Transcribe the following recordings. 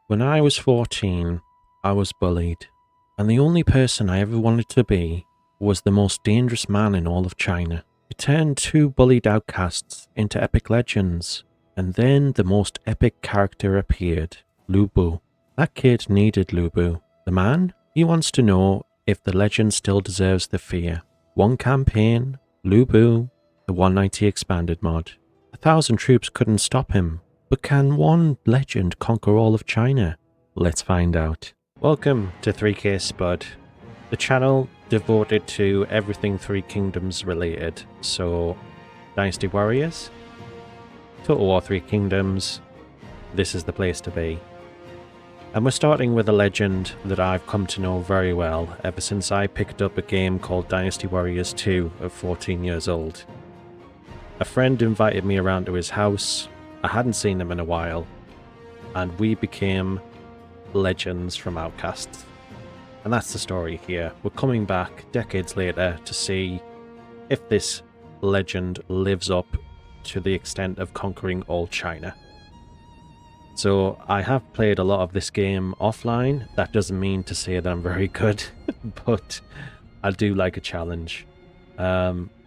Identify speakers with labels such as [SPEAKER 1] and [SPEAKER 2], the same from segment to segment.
[SPEAKER 1] When I was 14, I was bullied, and the only person I ever wanted to be was the most dangerous man in all of China. It turned two bullied outcasts into epic legends, and then the most epic character appeared, Lu Bu. That kid needed Lu Bu. The man? He wants to know if the legend still deserves the fear. One campaign, Lu Bu, the 190 expanded mod. 1,000 troops couldn't stop him. But can one legend conquer all of China? Let's find out. Welcome to 3K Spud, the channel devoted to everything Three Kingdoms related. So, Dynasty Warriors, Total War Three Kingdoms, this is the place to be. And we're starting with a legend that I've come to know very well ever since I picked up a game called Dynasty Warriors 2 at 14 years old. A friend invited me around to his house. I hadn't seen him in a while, and we became legends from Outcasts. And that's the story here. We're coming back decades later to see if this legend lives up to the extent of conquering all China. So I have played a lot of this game offline. That doesn't mean to say that I'm very good, but I do like a challenge.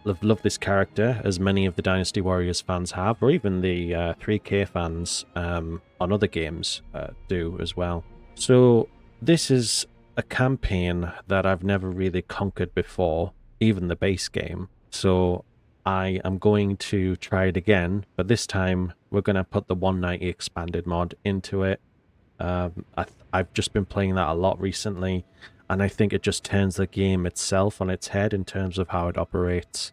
[SPEAKER 1] Love this character, as many of the Dynasty Warriors fans have, or even the 3K fans on other games do as well. So this is a campaign that I've never really conquered before, even the base game. So I am going to try it again, but this time we're going to put the 190 expanded mod into it. I've just been playing that a lot recently, and I think it just turns the game itself on its head in terms of how it operates.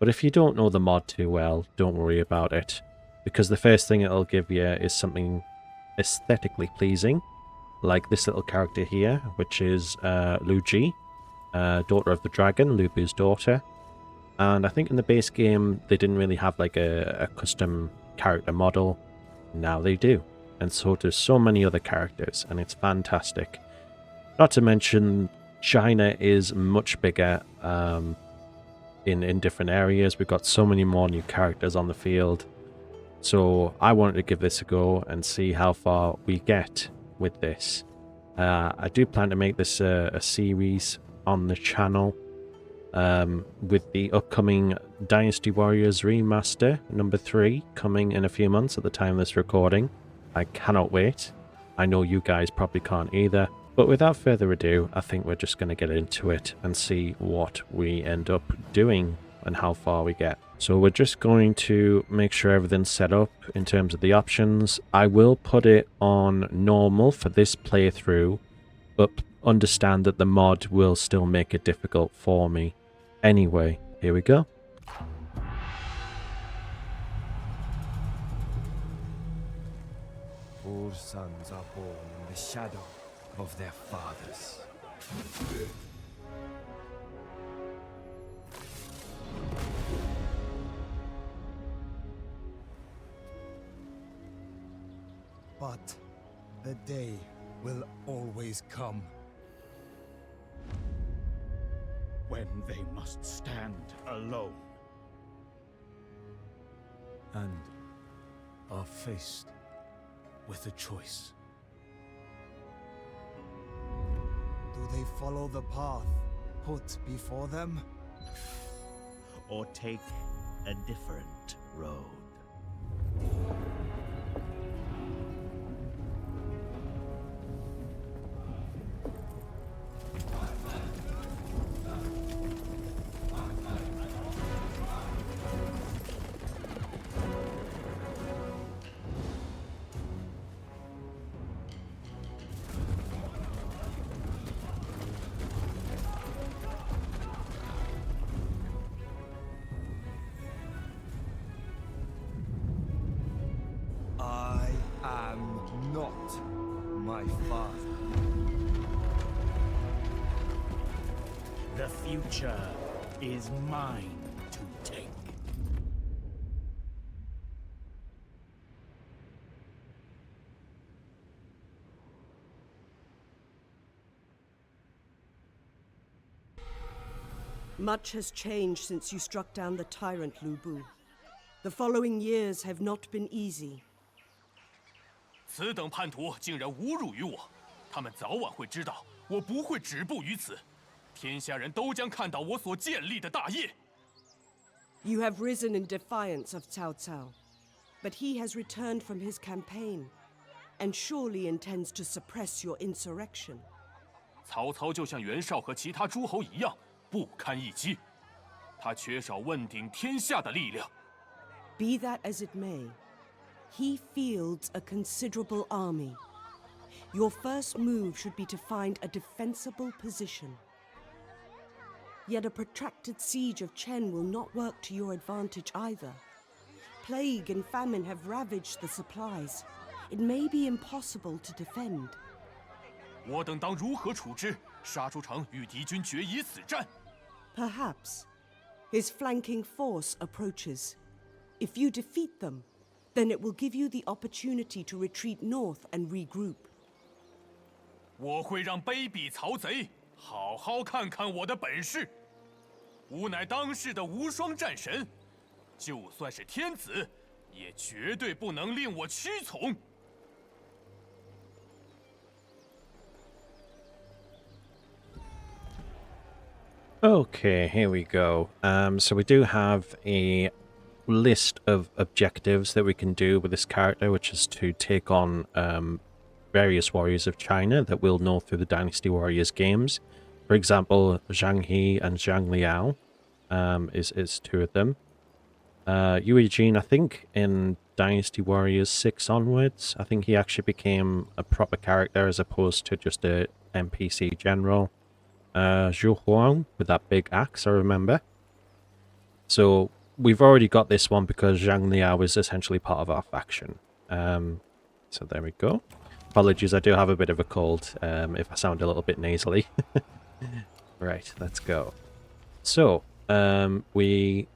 [SPEAKER 1] But if you don't know the mod too well, don't worry about it, because the first thing it'll give you is something aesthetically pleasing, like this little character here, which is Lu Ji, daughter of the dragon, Lu Bu's daughter. And I think in the base game they didn't really have like a custom character model. Now they do, and so does so many other characters, and it's fantastic. Not to mention, China is much bigger in different areas. We've got so many more new characters on the field. So I wanted to give this a go and see how far we get with this. I do plan to make this a series on the channel with the upcoming Dynasty Warriors Remaster number 3 coming in a few months at the time of this recording. I cannot wait. I know you guys probably can't either. But without further ado, I think we're just going to get into it and see what we end up doing and how far we get. So we're just going to make sure everything's set up in terms of the options. I will put it on normal for this playthrough, but understand that the mod will still make it difficult for me. Anyway, here we go.
[SPEAKER 2] All sons are born in the shadow of their fathers. But the day will always come
[SPEAKER 3] when they must stand alone
[SPEAKER 2] and are faced with a choice. Do they follow the path put before them?
[SPEAKER 3] or take a different road.
[SPEAKER 2] I am not my father.
[SPEAKER 3] The future is mine to take.
[SPEAKER 4] Much has changed since you struck down the tyrant Lu Bu. The following years have not been easy.
[SPEAKER 5] 此等叛徒竟然侮辱于我，他们早晚会知道我不会止步于此，天下人都将看到我所建立的大业。
[SPEAKER 4] You have risen in defiance of Cao Cao, but he has returned from his campaign, and surely intends to suppress your insurrection.
[SPEAKER 5] 曹操就像袁绍和其他诸侯一样，不堪一击，他缺少问鼎天下的力量。
[SPEAKER 4] Be that as it may, he fields a considerable army. Your first move should be to find a defensible position. Yet a protracted siege of Chen will not work to your advantage either. Plague and famine have ravaged the supplies. It may be impossible to defend.
[SPEAKER 5] 我等当如何处置？杀出城与敌军决一死战。
[SPEAKER 4] Perhaps. His flanking force approaches. If you defeat them, then it will give you the opportunity to retreat north and regroup.
[SPEAKER 5] 我会让卑鄙曹贼好好看看我的本事。吾乃当世的无双战神，就算是天子，也绝对不能令我屈从。
[SPEAKER 1] Okay, here we go. So we do have a list of objectives that we can do with this character, which is to take on various warriors of China that we'll know through the Dynasty Warriors games. For example, Zhang He and Zhang Liao is two of them. Yue Jin, I think, in Dynasty Warriors 6 onwards, I think he actually became a proper character as opposed to just a NPC general. Zhu Huang with that big axe, I remember. So we've already got this one because Zhang Liao is essentially part of our faction. So there we go. Apologies, I do have a bit of a cold if I sound a little bit nasally. Right, let's go. So, we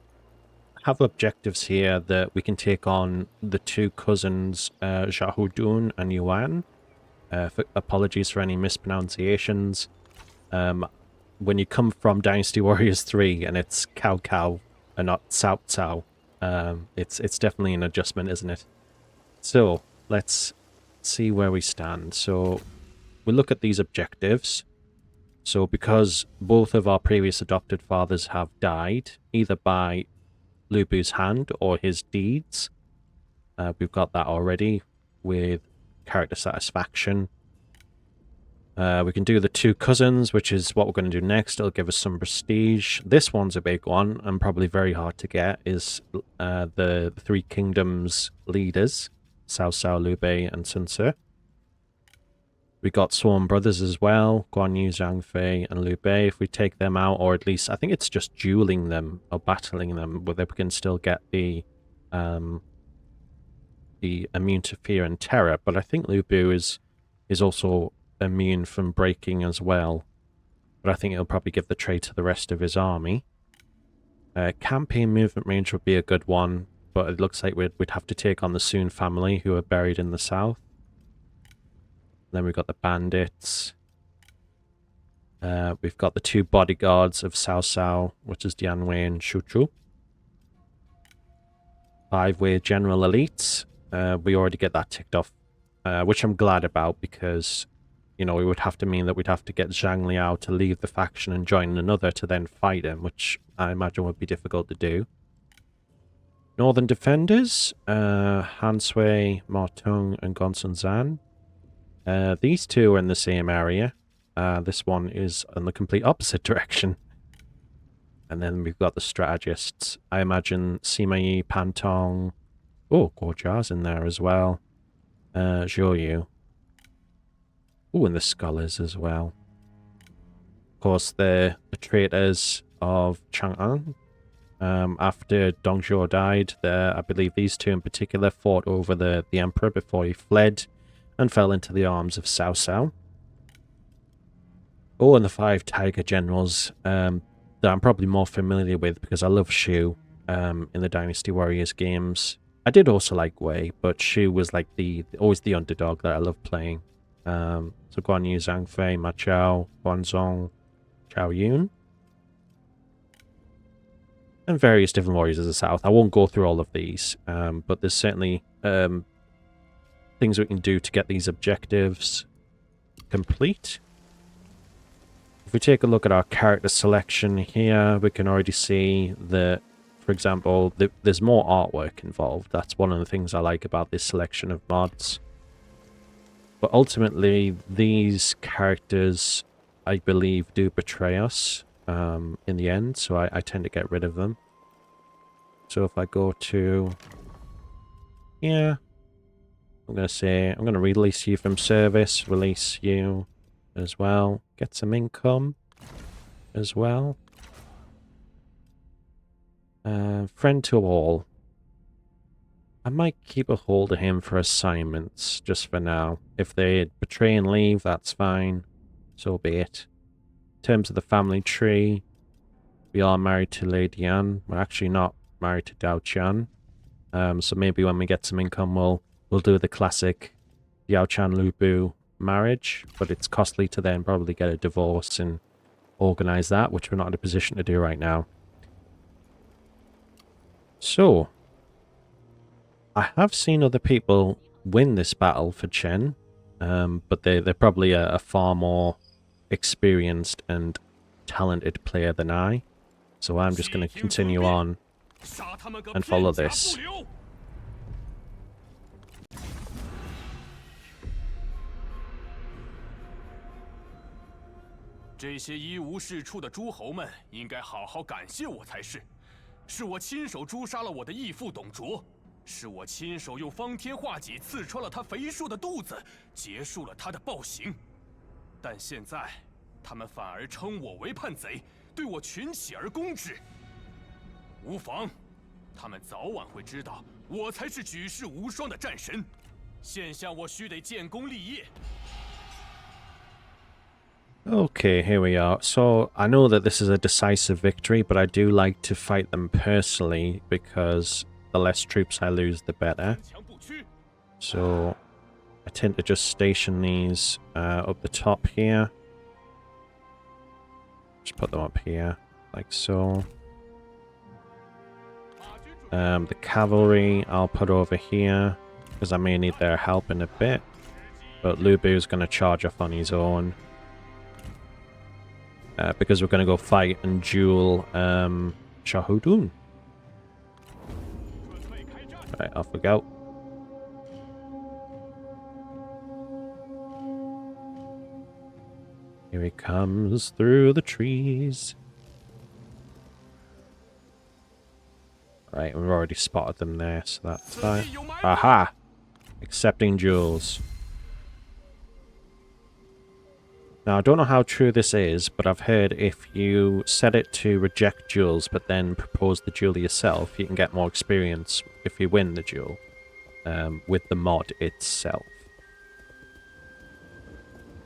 [SPEAKER 1] have objectives here that we can take on the two cousins, Xiahou Dun and Yuan. Apologies for any mispronunciations. When you come from Dynasty Warriors 3 and it's Cao Cao and not Cao Cao, it's definitely an adjustment, isn't it? So, let's see where we stand. So, we look at these objectives. So, because both of our previous adopted fathers have died, either by Lu Bu's hand or his deeds, we've got that already with character satisfaction. We can do the two cousins, which is what we're going to do next. It'll give us some prestige. This one's a big one and probably very hard to get, is the Three Kingdoms leaders, Cao Cao, Liu Bei, and Sun Ce. We got Sworn Brothers as well, Guan Yu, Zhang Fei, and Liu Bei. If we take them out, or at least I think it's just dueling them or battling them, whether we can still get the immune to fear and terror. But I think Liu Bu is also immune from breaking as well. But I think it'll probably give the trade to the rest of his army. Campaign movement range would be a good one, but it looks like we'd have to take on the Sun family, who are buried in the south. Then we've got the bandits. We've got the two bodyguards of Cao Cao, which is Dian Wei and Shu Chu. 5-way general elites. We already get that ticked off, which I'm glad about because, you know, it would have to mean that we'd have to get Zhang Liao to leave the faction and join another to then fight him, which I imagine would be difficult to do. Northern Defenders, Han Sui, Ma Teng, and Gongsun Zan. These two are in the same area. This one is in the complete opposite direction. And then we've got the strategists. I imagine Sima Yi, Pan Tong. Oh, Guo Jia's in there as well. Zhou Yu. Oh, and the scholars as well. Of course, the traitors of Chang'an. After Dong Zhuo died, I believe these two in particular fought over the emperor before he fled and fell into the arms of Cao Cao. Oh, and the 5 tiger generals that I'm probably more familiar with because I love Shu in the Dynasty Warriors games. I did also like Wei, but Shu was like always the underdog that I love playing. So Guan Yu, Zhang Fei, Ma Chao, Guanzong, Zhao Yun. And various different warriors of the south. I won't go through all of these, but there's certainly things we can do to get these objectives complete. If we take a look at our character selection here, we can already see that, for example, there's more artwork involved. That's one of the things I like about this selection of mods. But ultimately, these characters, I believe, do betray us in the end, so I tend to get rid of them. So if I go to here, I'm going to say, I'm going to release you from service, release you as well, get some income as well. Friend to all. I might keep a hold of him for assignments, just for now. If they betray and leave, that's fine. So be it. In terms of the family tree, we are married to Lady Anne. We're actually not married to Dao Chan. So maybe when we get some income, we'll do the classic Yao Chan Lu Bu marriage, but it's costly to then probably get a divorce and organize that, which we're not in a position to do right now. So, I have seen other people win this battle for Chen, but they're probably a far more experienced and talented player than I. So I'm just going to continue on and follow this.
[SPEAKER 5] 这些一无是处的诸侯们应该好好感谢我才是，是我亲手诛杀了我的义父董卓，是我亲手用方天画戟刺穿了他肥硕的肚子，结束了他的暴行。但现在，他们反而称我为叛贼，对我群起而攻之。无妨，他们早晚会知道我才是举世无双的战神。现下我须得建功立业。
[SPEAKER 1] Okay, here we are. So, I know that this is a decisive victory, but I do like to fight them personally, because the less troops I lose, the better. So, I tend to just station these up the top here. Just put them up here, like so. The cavalry I'll put over here, because I may need their help in a bit. But Lu Bu's going to charge off on his own. Because we're going to go fight and duel Xiahou Cousins. Right, off we go. Here he comes through the trees. Right, we've already spotted them there, so that's fine. Aha! Accepting duels. Now, I don't know how true this is, but I've heard if you set it to reject duels, but then propose the duel yourself, you can get more experience if you win the duel with the mod itself.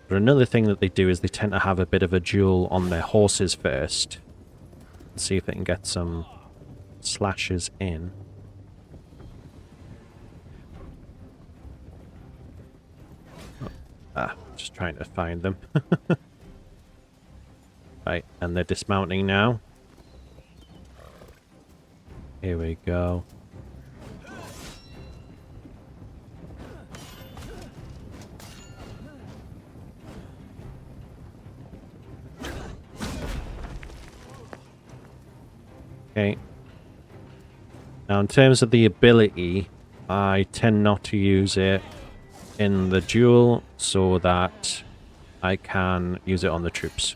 [SPEAKER 1] But another thing that they do is they tend to have a bit of a duel on their horses first. Let's see if they can get some slashes in. Just trying to find them. Right, and they're dismounting now. Here we go. Okay. Now, in terms of the ability, I tend not to use it in the duel so that I can use it on the troops.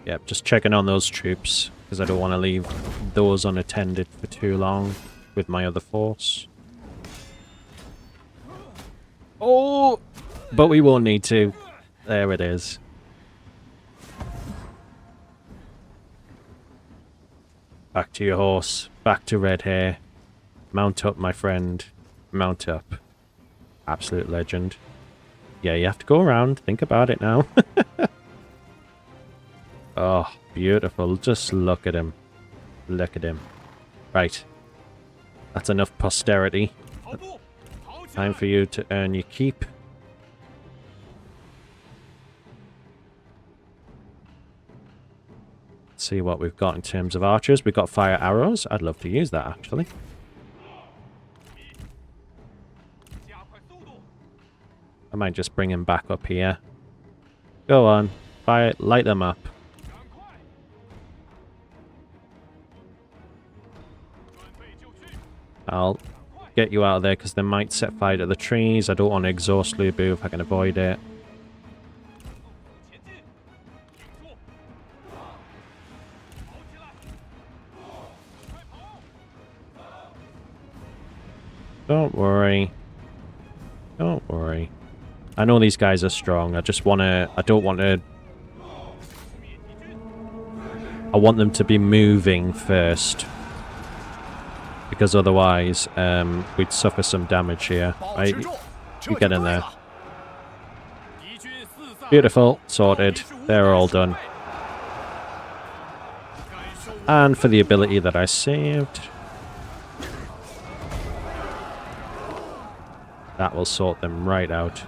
[SPEAKER 1] Yep, just checking on those troops, because I don't want to leave those unattended for too long with my other force. Oh! But we won't need to. There it is. Back to your horse. Back to red hair. Mount up, my friend. Mount up. Absolute legend. Yeah, you have to go around. Think about it now. Oh, beautiful. Just look at him. Look at him. Right. That's enough posterity.
[SPEAKER 5] 跑步，跑起
[SPEAKER 1] Time
[SPEAKER 5] 来！
[SPEAKER 1] for you to earn your keep. See what we've got in terms of archers. We've got fire arrows. I'd love to use that, actually.
[SPEAKER 5] 加快速度！
[SPEAKER 1] I might just bring him back up here. Go on. Fire, light them up.
[SPEAKER 5] 赶快！准备就绪！
[SPEAKER 1] I'll get you out of there because they might set fire to the trees. I don't want to exhaust Lubu if I can avoid it.
[SPEAKER 5] 前进！挺住！跑起来！快跑！
[SPEAKER 1] Don't worry. Don't worry. I know these guys are strong. I just want to... I don't want to...
[SPEAKER 5] 灭敌军！
[SPEAKER 1] I want them to be moving first. Because otherwise, we'd suffer some damage here.
[SPEAKER 3] 保
[SPEAKER 1] Right?
[SPEAKER 3] 持住，
[SPEAKER 1] You
[SPEAKER 3] 这
[SPEAKER 1] get
[SPEAKER 3] 就
[SPEAKER 1] in
[SPEAKER 3] 对
[SPEAKER 1] there.
[SPEAKER 3] 了。
[SPEAKER 5] 敌军四散。
[SPEAKER 1] Beautiful. Sorted. They're all done.
[SPEAKER 5] 感受
[SPEAKER 1] And for the ability that I saved. That will sort them right out.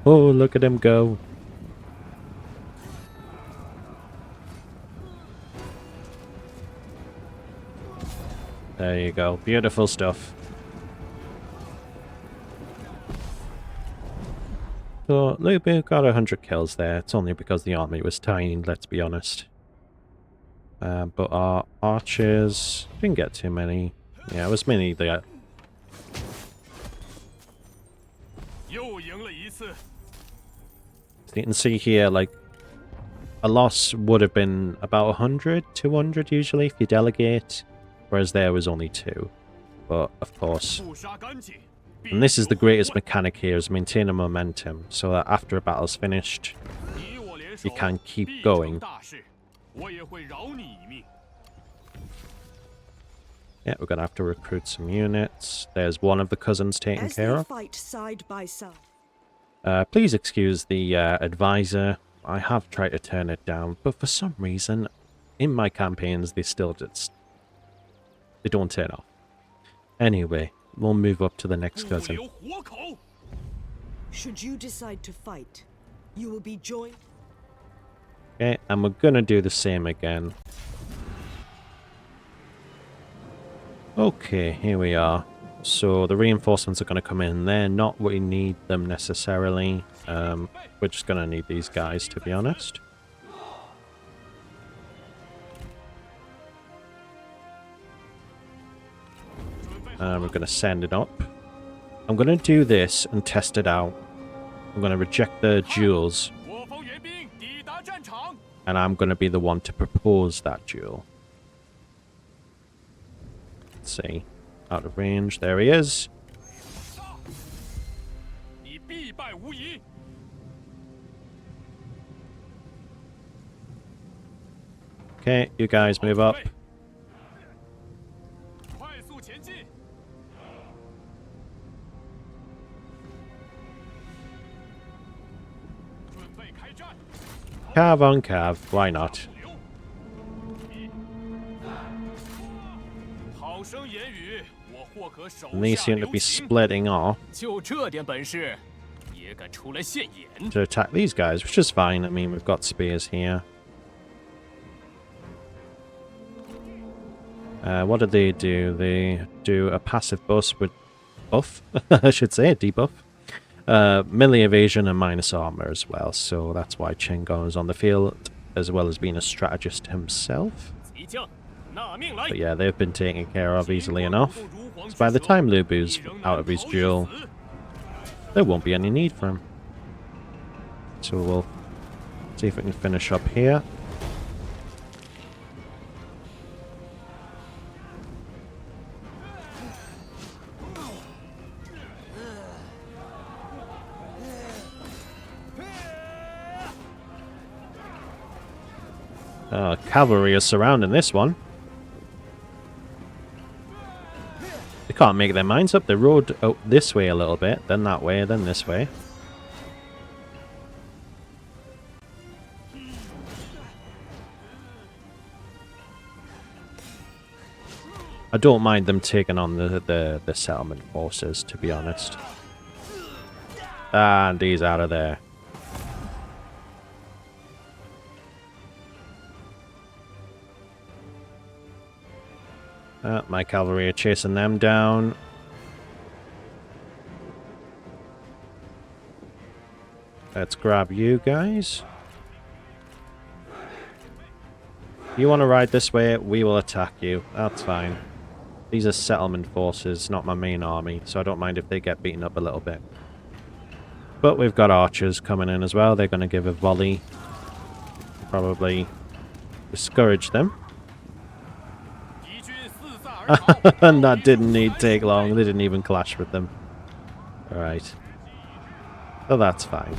[SPEAKER 1] Oh, look at him go. There you go. Beautiful stuff. So, Lubu got 100 kills there. It's only because the army was tiny, let's be honest. But our archers didn't get too many. Yeah, it was mainly the...
[SPEAKER 5] 又赢了一次。
[SPEAKER 1] You can see here, like, a loss would have been about 100, 200 usually if you delegate, whereas there was only 2. But, of course...
[SPEAKER 5] 不杀干净。
[SPEAKER 1] And this is the greatest mechanic here, is maintaining momentum, so that after a battle's finished,
[SPEAKER 5] 你我联手，
[SPEAKER 1] you can keep
[SPEAKER 5] 必
[SPEAKER 1] going.
[SPEAKER 5] 成大事。我也会饶你一命。
[SPEAKER 1] Yeah, we're going to have to recruit some units. There's one of the cousins taken
[SPEAKER 4] As
[SPEAKER 1] care
[SPEAKER 4] they
[SPEAKER 1] of.
[SPEAKER 4] fight side by side,
[SPEAKER 1] Please excuse the advisor. I have tried to turn it down, but for some reason, in my campaigns, they still just... They don't turn off. Anyway, we'll move up to the next
[SPEAKER 5] 不
[SPEAKER 1] cousin.
[SPEAKER 5] 留活口。
[SPEAKER 4] should you decide to fight, you will be joined.
[SPEAKER 1] Okay, and we're going to do the same again. Okay, here we are. So the reinforcements are going to come in. They're not what we need them necessarily. We're just going to need these guys, to be honest. We're going to send it up. I'm going to do this and test it out. I'm going to reject the duels,
[SPEAKER 5] 我方援兵抵达战场。
[SPEAKER 1] and I'm going to be the one to propose that duel. Let's see. Out of range. There he is.
[SPEAKER 5] 你必败无疑。
[SPEAKER 1] Okay, you guys move up.
[SPEAKER 5] 快速前进。 准备开战。
[SPEAKER 1] Cav on cav. Why not?
[SPEAKER 5] 流。好生言语，我或可手
[SPEAKER 1] And these
[SPEAKER 5] 下
[SPEAKER 1] seem to
[SPEAKER 5] 留
[SPEAKER 1] be
[SPEAKER 5] 情。
[SPEAKER 1] splitting off
[SPEAKER 3] 就这点本事，也敢出来现眼？
[SPEAKER 1] to attack these guys, which is fine. I mean, we've got spears here. What do? They do a passive buff with buff, I should say, a debuff. Melee evasion and minus armor as well, so that's why Chengon is on the field, as well as being a strategist himself.
[SPEAKER 3] 齐将，纳命来！
[SPEAKER 1] But yeah, they've been taken care of easily enough. So by the time Lubu's out of his duel, there won't be any need for him. So we'll see if we can finish up here. Cavalry is surrounding this one. can't make their minds up. They rode out this way a little bit, then that way, then this way. I don't mind them taking on the settlement forces, to be honest. And he's out of there. My cavalry are chasing them down. Let's grab you guys. You want to ride this way, we will attack you. That's fine. These are settlement forces, not my main army, so I don't mind if they get beaten up a little bit. But we've got archers coming in as well. They're going to give a volley. Probably discourage them. And that didn't need take long. They didn't even clash with them. Alright. So that's fine.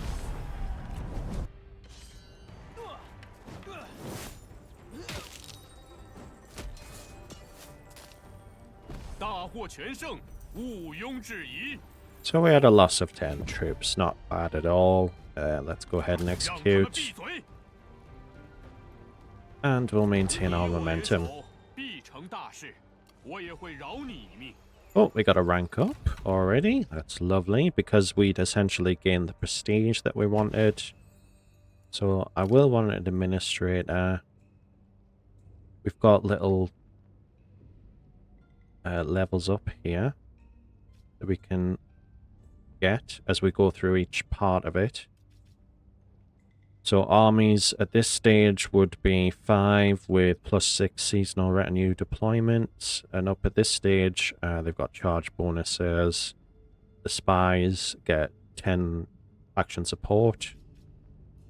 [SPEAKER 1] So we had a loss of 10 troops. Not bad at all. Let's go ahead and execute. And we'll maintain our momentum. Oh, we got a rank up already. That's lovely, because we'd essentially gained the prestige that we wanted. So I will want an administrator. We've got little levels up here that we can get as we go through each part of it. So armies at this stage would be 5 with +6 seasonal retinue deployments, and up at this stage they've got charge bonuses. The spies get 10 faction support.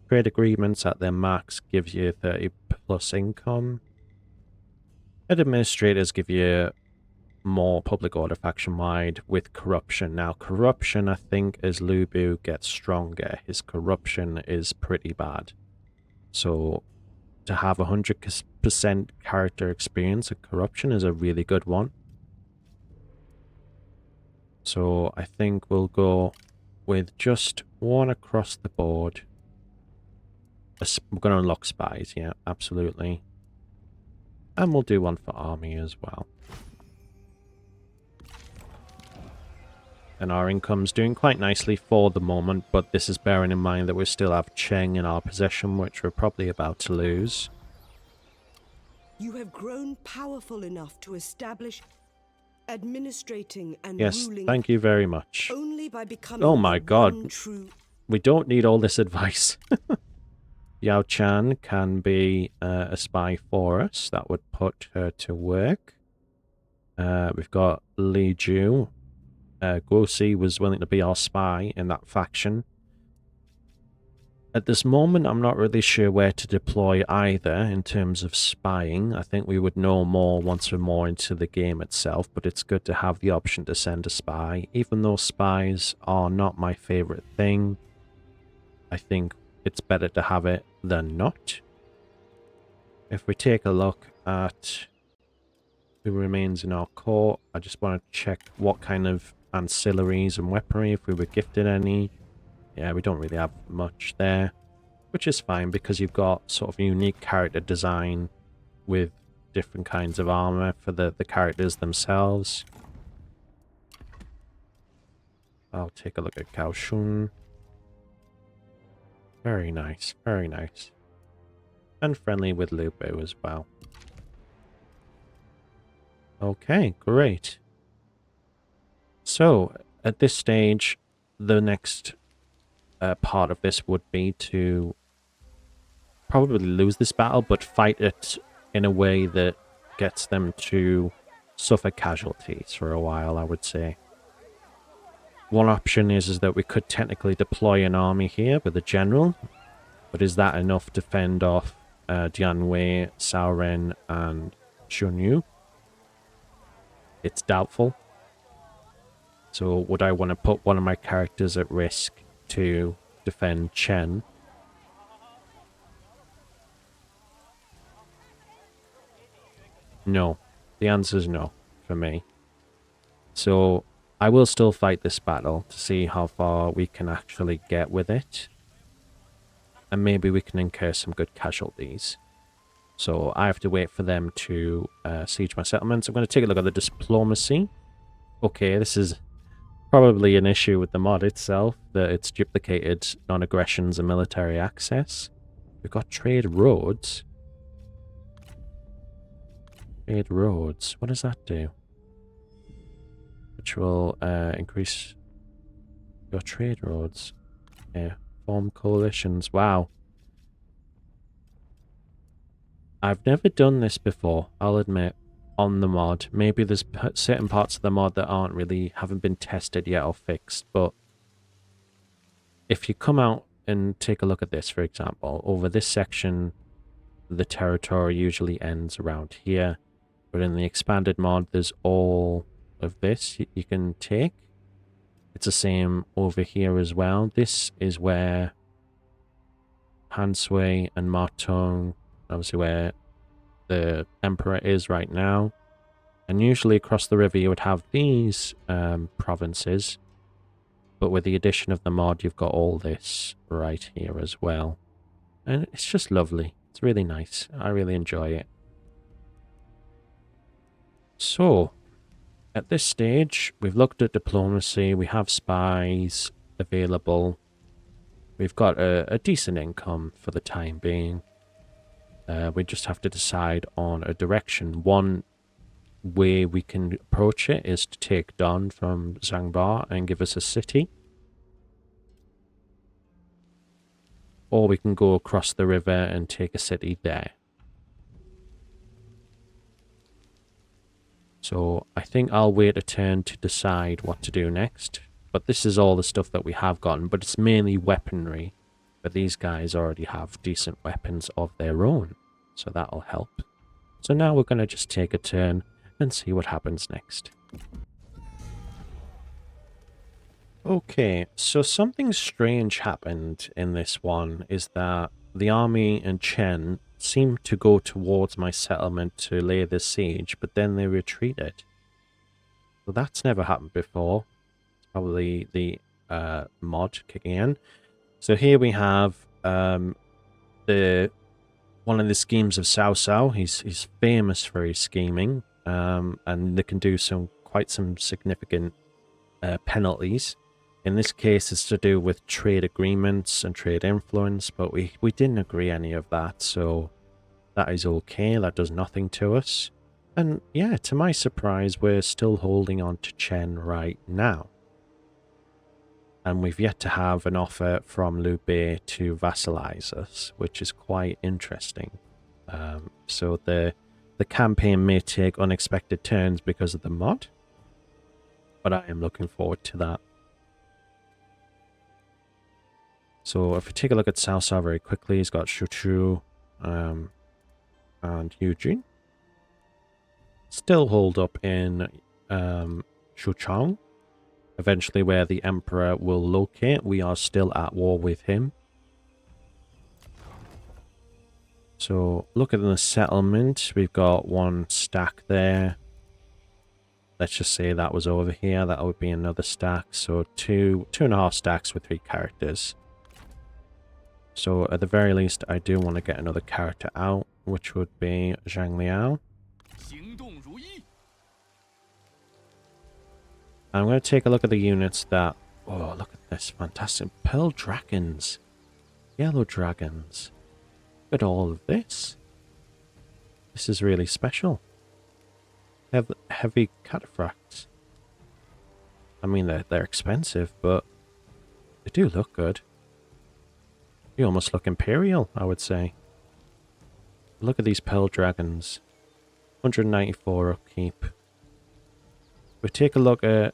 [SPEAKER 1] Trade agreements at their max gives you 30+ income. Administrators give you more public order faction-wide with corruption. Now, corruption, I think, as Lubu gets stronger, his corruption is pretty bad. So, to have 100% character experience of corruption is a really good one. So, I think we'll go with just one across the board. We're going to unlock spies, yeah, absolutely. And we'll do one for army as well. And our income's doing quite nicely for the moment, but this is bearing in mind that we still have Cheng in our possession, which we're probably about to lose.
[SPEAKER 4] You have grown powerful enough to establish administrating and
[SPEAKER 1] yes,
[SPEAKER 4] ruling.
[SPEAKER 1] Thank you very much.
[SPEAKER 4] Only by becoming
[SPEAKER 1] oh my god.
[SPEAKER 4] True...
[SPEAKER 1] We don't need all this advice. Yao Chan can be a spy for us. That would put her to work. We've got Li Ju. Guosi was willing to be our spy in that faction. At this moment, I'm not really sure where to deploy either in terms of spying. I think we would know more once we're more into the game itself, but it's good to have the option to send a spy. Even though spies are not my favorite thing, I think it's better to have it than not. If we take a look at who remains in our court, I just want to check what kind of ancillaries and weaponry, if we were gifted any. Yeah, we don't really have much there, which is fine because you've got sort of unique character design with different kinds of armor for the characters themselves. I'll take a look at Kaohsiung. Very nice, very nice. And friendly with Lupo as well. Okay, great. So, at this stage, the next part of this would be to probably lose this battle, but fight it in a way that gets them to suffer casualties for a while, I would say. One option is that we could technically deploy an army here with a general, but is that enough to fend off Dian Wei, Cao Ren, and Xun Yu? It's doubtful. So would I want to put one of my characters at risk to defend Chen? No. The answer is no for me. So I will still fight this battle to see how far we can actually get with it. And maybe we can incur some good casualties. So I have to wait for them to siege my settlements. I'm going to take a look at the diplomacy. Okay, this is probably an issue with the mod itself, that it's duplicated non-aggressions and military access. We've got trade roads. Trade roads. What does that do? Which will increase your trade roads. Yeah. Form coalitions. Wow. I've never done this before, I'll admit, on the mod. Maybe there's certain parts of the mod that haven't been tested yet or fixed, but if you come out and take a look at this, for example, over this section, the territory usually ends around here, but in the expanded mod, there's all of this you can take. It's the same over here as well. This is where Hansui and Martung, obviously where the Emperor is right now. And usually across the river you would have these provinces. But with the addition of the mod, you've got all this right here as well. And it's just lovely. It's really nice. I really enjoy it. So, at this stage, we've looked at diplomacy. We have spies available. We've got a decent income for the time being. We just have to decide on a direction. One way we can approach it is to take Don from Zhangba and give us a city. Or we can go across the river and take a city there. So I think I'll wait a turn to decide what to do next. But this is all the stuff that we have gotten, but it's mainly weaponry. But these guys already have decent weapons of their own, so that'll help. So now we're going to just take a turn and see what happens next. Okay, so something strange happened in this one, is that the army and Chen seemed to go towards my settlement to lay the siege, but then they retreated. So that's never happened before. It's probably the mod kicking in. So here we have one of the schemes of Cao Cao. He's famous for his scheming, and they can do quite some significant penalties. In this case, it's to do with trade agreements and trade influence, but we didn't agree any of that, so that is okay. That does nothing to us. And yeah, to my surprise, we're still holding on to Chen right now. And we've yet to have an offer from Liu Bei to vassalize us, which is quite interesting. So the campaign may take unexpected turns because of the mod, but I am looking forward to that. So if we take a look at Cao Cao very quickly, he's got Shuchu and Eugene. Still hold up in Shuchang. Eventually where the Emperor will locate, we are still at war with him. So look at the settlement. We've got one stack there. Let's just say that was over here. That would be another stack. So two and a half stacks with 3 characters. So at the very least, I do want to get another character out, which would be Zhang Liao. I'm going to take a look at the units that... Oh, look at this. Fantastic. Pearl dragons. Yellow dragons. Look at all of this. This is really special. Heavy cataphracts. I mean, they're expensive, but they do look good. They almost look imperial, I would say. Look at these pearl dragons. 194 upkeep. We take a look at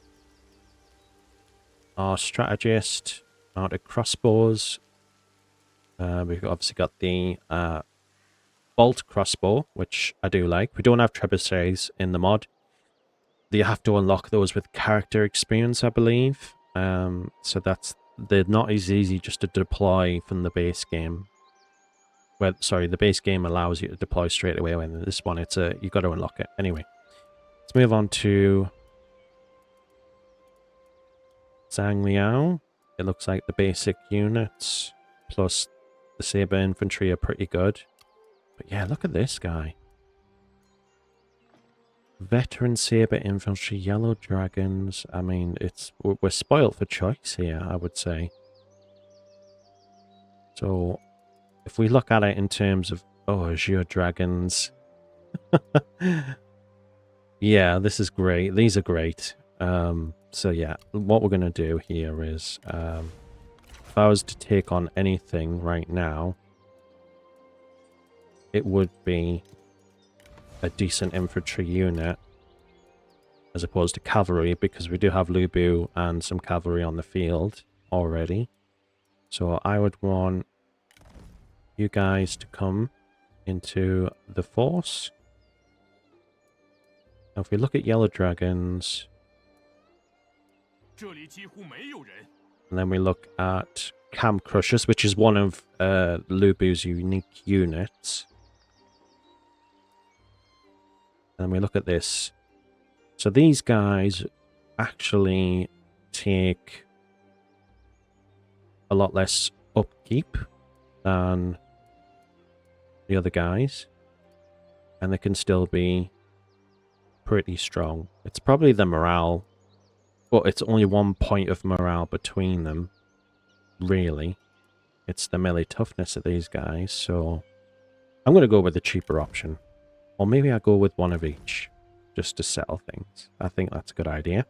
[SPEAKER 1] our strategist, mounted crossbows. We've obviously got the bolt crossbow, which I do like. We don't have trebuchets in the mod. You have to unlock those with character experience, I believe. So they're not as easy just to deploy from the base game. Well, sorry, the base game allows you to deploy straight away. When this one, you've got to unlock it. Anyway, let's move on to Zhang Liao. It looks like the basic units plus the saber infantry are pretty good. But yeah, look at this guy. Veteran saber infantry, yellow dragons. I mean, we're spoiled for choice here, I would say. So if we look at it in terms of, oh, azure dragons. Yeah, this is great. These are great. So yeah, what we're going to do here is, if I was to take on anything right now, it would be a decent infantry unit as opposed to cavalry, because we do have Lu Bu and some cavalry on the field already. So I would want you guys to come into the force. Now if we look at yellow dragons,
[SPEAKER 5] 这里几乎没有人。
[SPEAKER 1] and then we look at camp crushers, which is one of Lu Bu's unique units. And then we look at this. So these guys actually take a lot less upkeep than the other guys. And they can still be pretty strong. It's probably the morale, but it's only 1 point of morale between them, really. It's the melee toughness of these guys, so I'm going to go with the cheaper option. Or maybe I go with one of each, just to settle things. I think that's a good idea.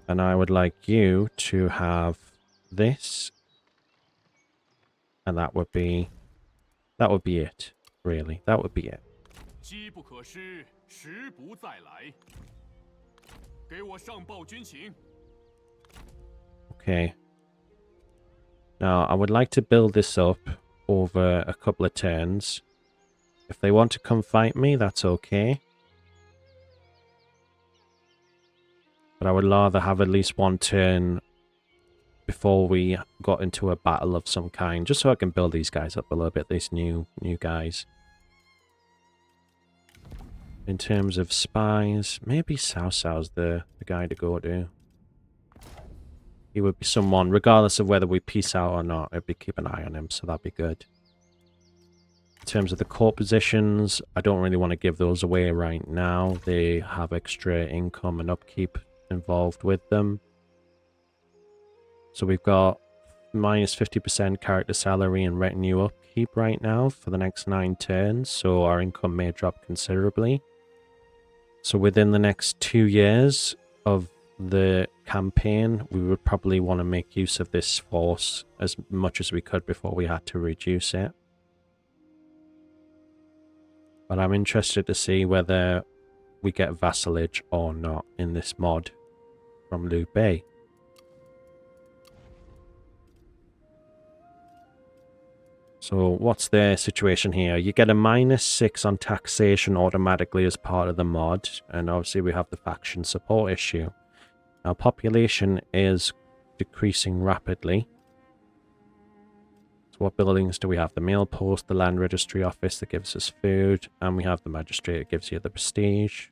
[SPEAKER 1] And I would like you to have this. And that would be it, really. That would be it.
[SPEAKER 5] 机不可失，时不再来。给我上报军情。
[SPEAKER 1] Okay. Now, I would like to build this up over a couple of turns. If they want to come fight me, that's okay. But I would rather have at least one turn before we got into a battle of some kind, just so I can build these guys up a little bit, these new guys. In terms of spies, maybe Cao Cao's the guy to go to. He would be someone, regardless of whether we peace out or not, I'd be keep an eye on him, so that'd be good. In terms of the court positions, I don't really want to give those away right now. They have extra income and upkeep involved with them. So we've got minus 50% character salary and retinue upkeep right now for the next 9 turns, so our income may drop considerably. So within the next 2 years of the campaign, we would probably want to make use of this force as much as we could before we had to reduce it. But I'm interested to see whether we get vassalage or not in this mod from Liu Bei. So what's the situation here? You get a -6 on taxation automatically as part of the mod, and obviously we have the faction support issue. Our population is decreasing rapidly. So what buildings do we have? The mail post, the land registry office that gives us food, and we have the magistrate that gives you the prestige.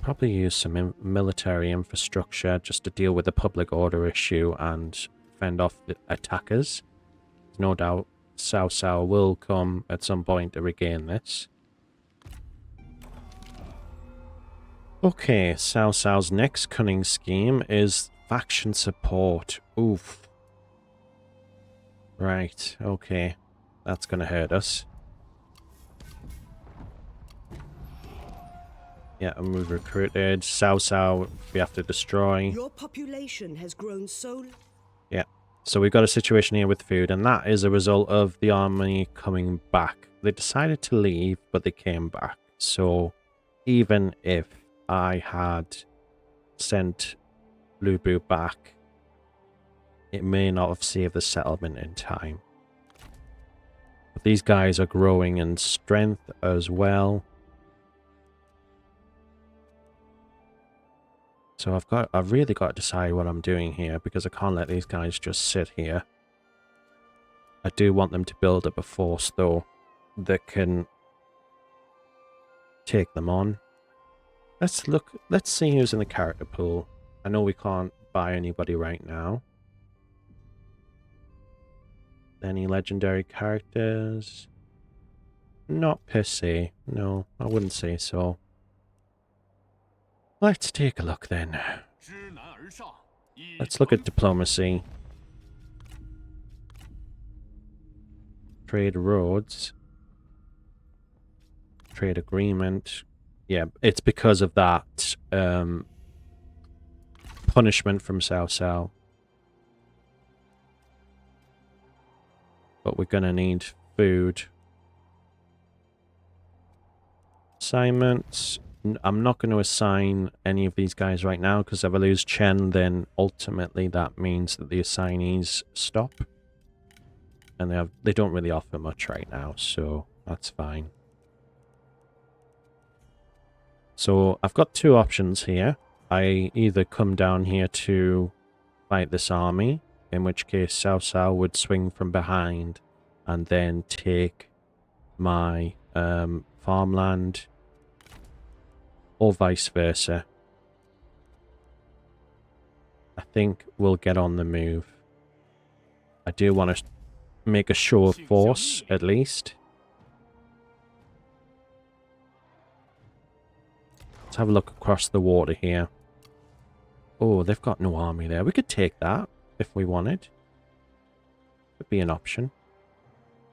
[SPEAKER 1] Probably use some military infrastructure just to deal with the public order issue and fend off the attackers. No doubt Cao Cao will come at some point to regain this. Okay, Cao Cao's next cunning scheme is faction support. Oof. Right, okay. That's gonna hurt us. Yeah, and we've recruited. Cao Cao we have to destroy.
[SPEAKER 4] Your population has grown so...
[SPEAKER 1] Yeah, so we've got a situation here with food, and that is a result of the army coming back. They decided to leave, but they came back. So even if I had sent Lu Bu back, it may not have saved the settlement in time. But these guys are growing in strength as well. So I've really got to decide what I'm doing here, because I can't let these guys just sit here. I do want them to build up a force, though, that can take them on. Let's look. Let's see who's in the character pool. I know we can't buy anybody right now. Any legendary characters? Not per se. No, I wouldn't say so. Let's take a look then. Let's look at diplomacy. Trade roads. Trade agreement. Yeah, it's because of that punishment from Cao Cao. But we're gonna need food. Assignments. I'm not going to assign any of these guys right now, because if I lose Chen, then ultimately that means that the assignees stop. And they don't really offer much right now, so that's fine. So I've got two options here. I either come down here to fight this army, in which case Cao Cao would swing from behind and then take my farmland, or vice versa. I think we'll get on the move. I do want to make a show of force, at least. Let's have a look across the water here. Oh, they've got no army there. We could take that if we wanted. Could be an option.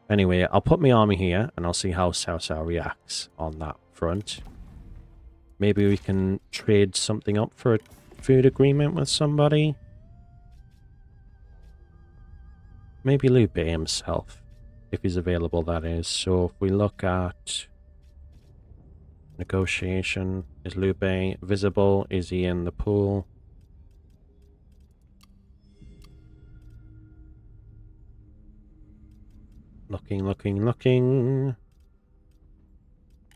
[SPEAKER 1] Anyway, I'll put my army here, and I'll see how Cao Cao reacts on that front. Maybe we can trade something up for a food agreement with somebody. Maybe Liu Bei himself, if he's available, that is. So if we look at negotiation, is Liu Bei visible? Is he in the pool? Looking.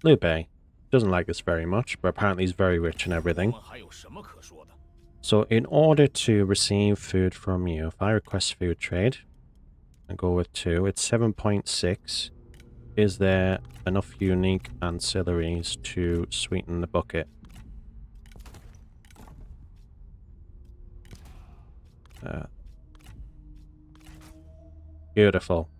[SPEAKER 1] Liu Bei doesn't like us very much, but apparently he's very rich and everything. So in order to receive food from you, if I request food trade and go with 2, it's 7.6. Is there enough unique ancillaries to sweeten the bucket? Beautiful.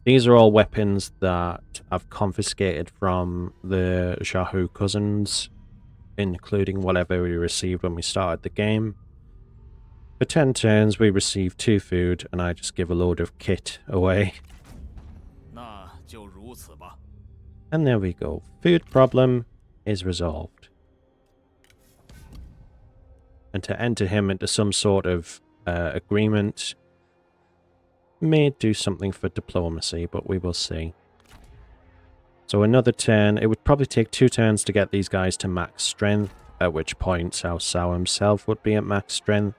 [SPEAKER 1] These are all weapons that I've confiscated from the Xiahou Cousins, including whatever we received when we started the game. For 10 turns, we receive 2 food, and I just give a load of kit away. And there we go. Food problem is resolved. And to enter him into some sort of agreement may do something for diplomacy, but we will see. So another turn. It would probably take 2 turns to get these guys to max strength, at which point Cao Cao himself would be at max strength.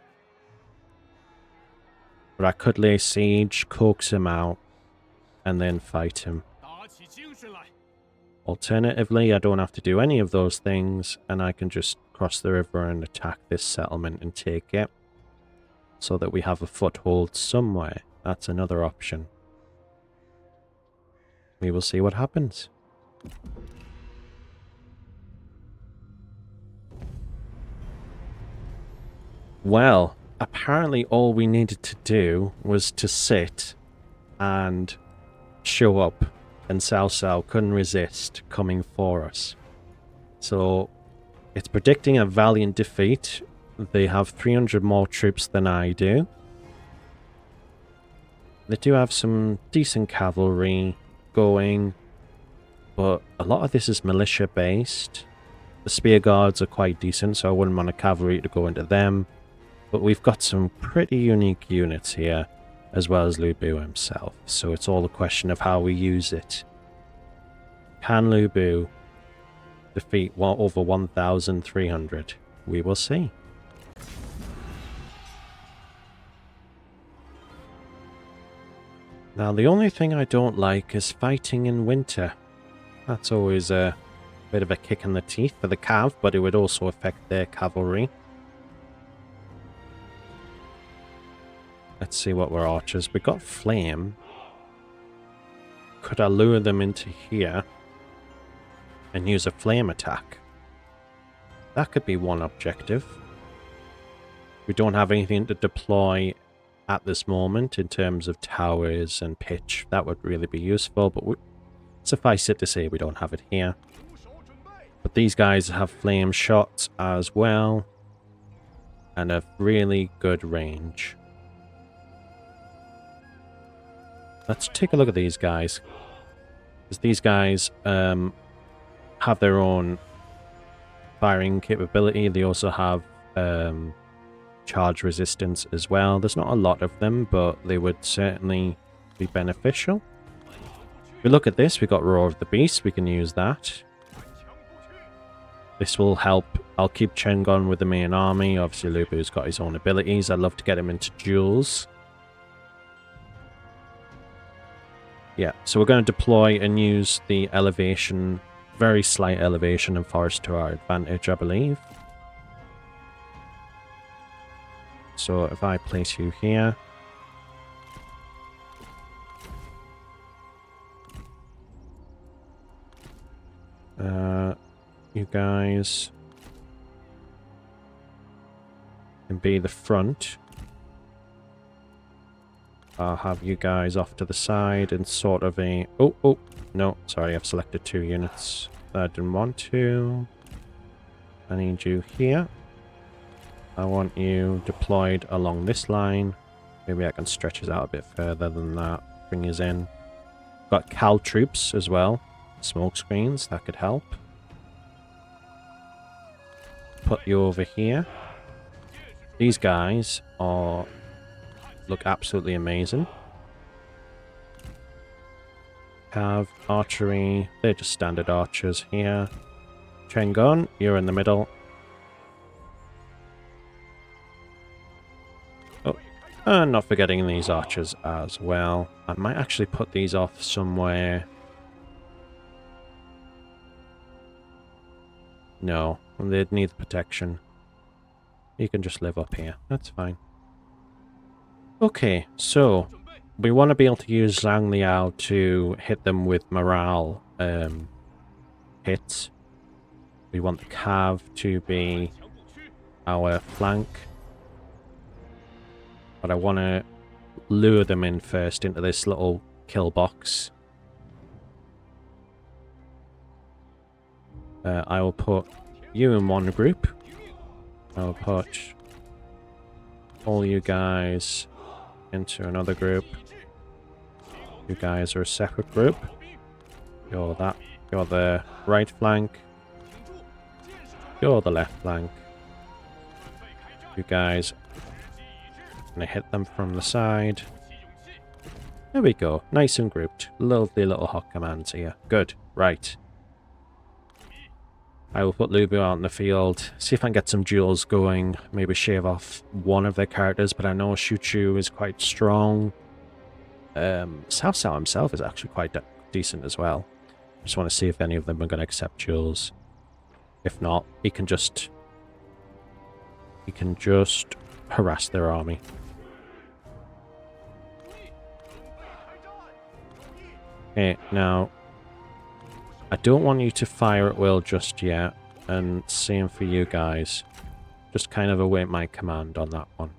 [SPEAKER 1] But I could lay siege, coax him out, and then fight him. Alternatively, I don't have to do any of those things, and I can just cross the river and attack this settlement and take it, so that we have a foothold somewhere. That's another option. We will see what happens. Well, apparently all we needed to do was to sit and show up, and Cao Cao couldn't resist coming for us. So it's predicting a valiant defeat. They have 300 more troops than I do. They do have some decent cavalry going, but a lot of this is militia based. The spear guards are quite decent, so I wouldn't want a cavalry to go into them. But we've got some pretty unique units here, as well as Liu Bei himself, so it's all a question of how we use it. Can Liu Bei defeat over 1,300? We will see. Now, the only thing I don't like is fighting in winter. That's always a bit of a kick in the teeth for the cav, but it would also affect their cavalry. Let's see what we're archers. We got flame. could I lure them into here and use a flame attack? That could be one objective. We don't have anything to deploy at this moment in terms of towers and pitch. That would really be useful, but suffice it to say we don't have it here. But these guys have flame shots as well, and a really good range. Let's take a look at these guys, because these guys have their own firing capability. They also have charge resistance as well. There's not a lot of them, but they would certainly be beneficial. If we look at this, we've got Roar of the Beast. We can use that. This will help. I'll keep Chen Gong with the main army. Obviously, Lu Bu's got his own abilities. I'd love to get him into duels. Yeah, so we're going to deploy and use the elevation, very slight elevation and forest to our advantage, I believe. So if I place you here, you guys can be the front. I'll have you guys off to the side in sort of a... Oh, no, sorry, I've selected 2 units that I didn't want to. I need you here. I want you deployed along this line. Maybe I can stretch us out a bit further than that. Bring us in. Got Cal troops as well. Smoke screens, that could help. Put you over here. These guys look absolutely amazing. Have archery. They're just standard archers here. Chen Gong, you're in the middle. Oh, and not forgetting these archers as well. I might actually put these off somewhere. No, they'd need the protection. You can just live up here. That's fine. Okay, so we want to be able to use Zhang Liao to hit them with morale hits. We want the Cav to be our flank. But I want to lure them in first into this little kill box. I will put you in one group. I'll put all you guys into another group. You guys are a separate group. You're the right flank. You're the left flank. You guys, I'm gonna hit them from the side. There we go. Nice and grouped. Lovely little hot commands here. Good. Right. I will put Lu Bu out in the field, see if I can get some duels going, maybe shave off one of their characters, but I know Xiahou is quite strong. Cao Cao himself is actually quite decent as well. Just want to see if any of them are going to accept duels. If not, he can just harass their army. Okay, now I don't want you to fire at will just yet, and same for you guys. Just kind of await my command on that one.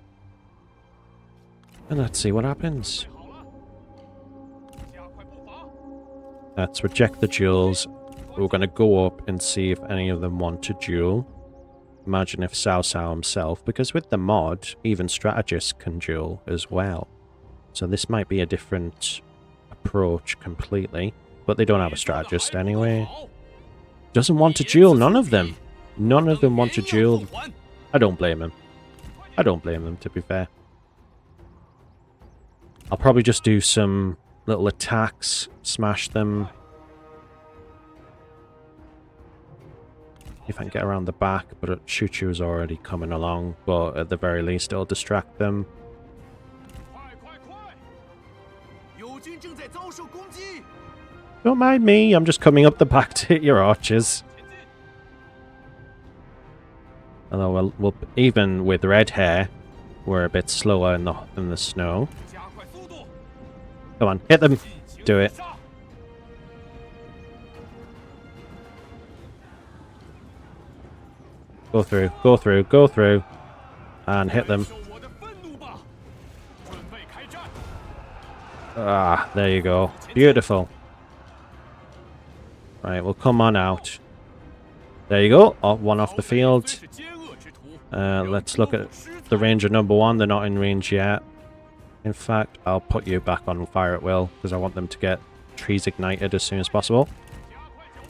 [SPEAKER 1] And let's see what happens. Let's reject the duels. We're going to go up and see if any of them want to duel. Imagine if Cao Cao himself, because with the mod, even strategists can duel as well. So this might be a different approach completely. But they don't have a strategist anyway. Doesn't want to duel, none of them. None of them want to duel. I don't blame him. I don't blame them, to be fair. I'll probably just do some little attacks, smash them. If I can get around the back, but Xiahou is already coming along. But at the very least, it'll distract them. Don't mind me, I'm just coming up the back to hit your archers. Although we'll even with red hair, we're a bit slower in the snow. Come on, hit them. Do it. Go through, go through, go through. And hit them.
[SPEAKER 5] 受我的愤怒吧！准备开战！
[SPEAKER 1] Ah, there you go. Beautiful. Right, we'll come on out. There you go. Oh, one off the
[SPEAKER 5] 虽
[SPEAKER 1] field.
[SPEAKER 5] 是奸恶之徒，
[SPEAKER 1] Let's look at the ranger number 1. They're not in range yet. In fact, I'll put you back on fire at will, because I want them to get trees ignited as soon as possible.
[SPEAKER 5] 加快脚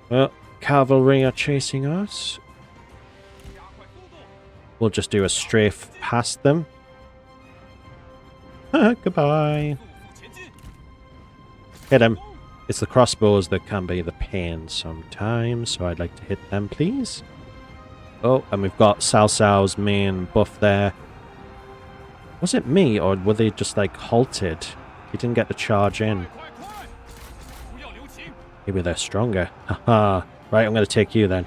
[SPEAKER 5] 步，
[SPEAKER 1] Well, cavalry are chasing us.
[SPEAKER 5] 加快速度，
[SPEAKER 1] We'll just do a strafe past them. Goodbye.
[SPEAKER 5] 速速前进！
[SPEAKER 1] Hit him. It's the crossbows that can be the pain sometimes, so I'd like to hit them, please. Oh, and we've got Cao Cao's main buff there. Was it me, or were they just, like, halted? He didn't get to charge in.
[SPEAKER 5] 快快，不要留情！
[SPEAKER 1] Maybe they're stronger. Haha. Right, I'm going to take you then.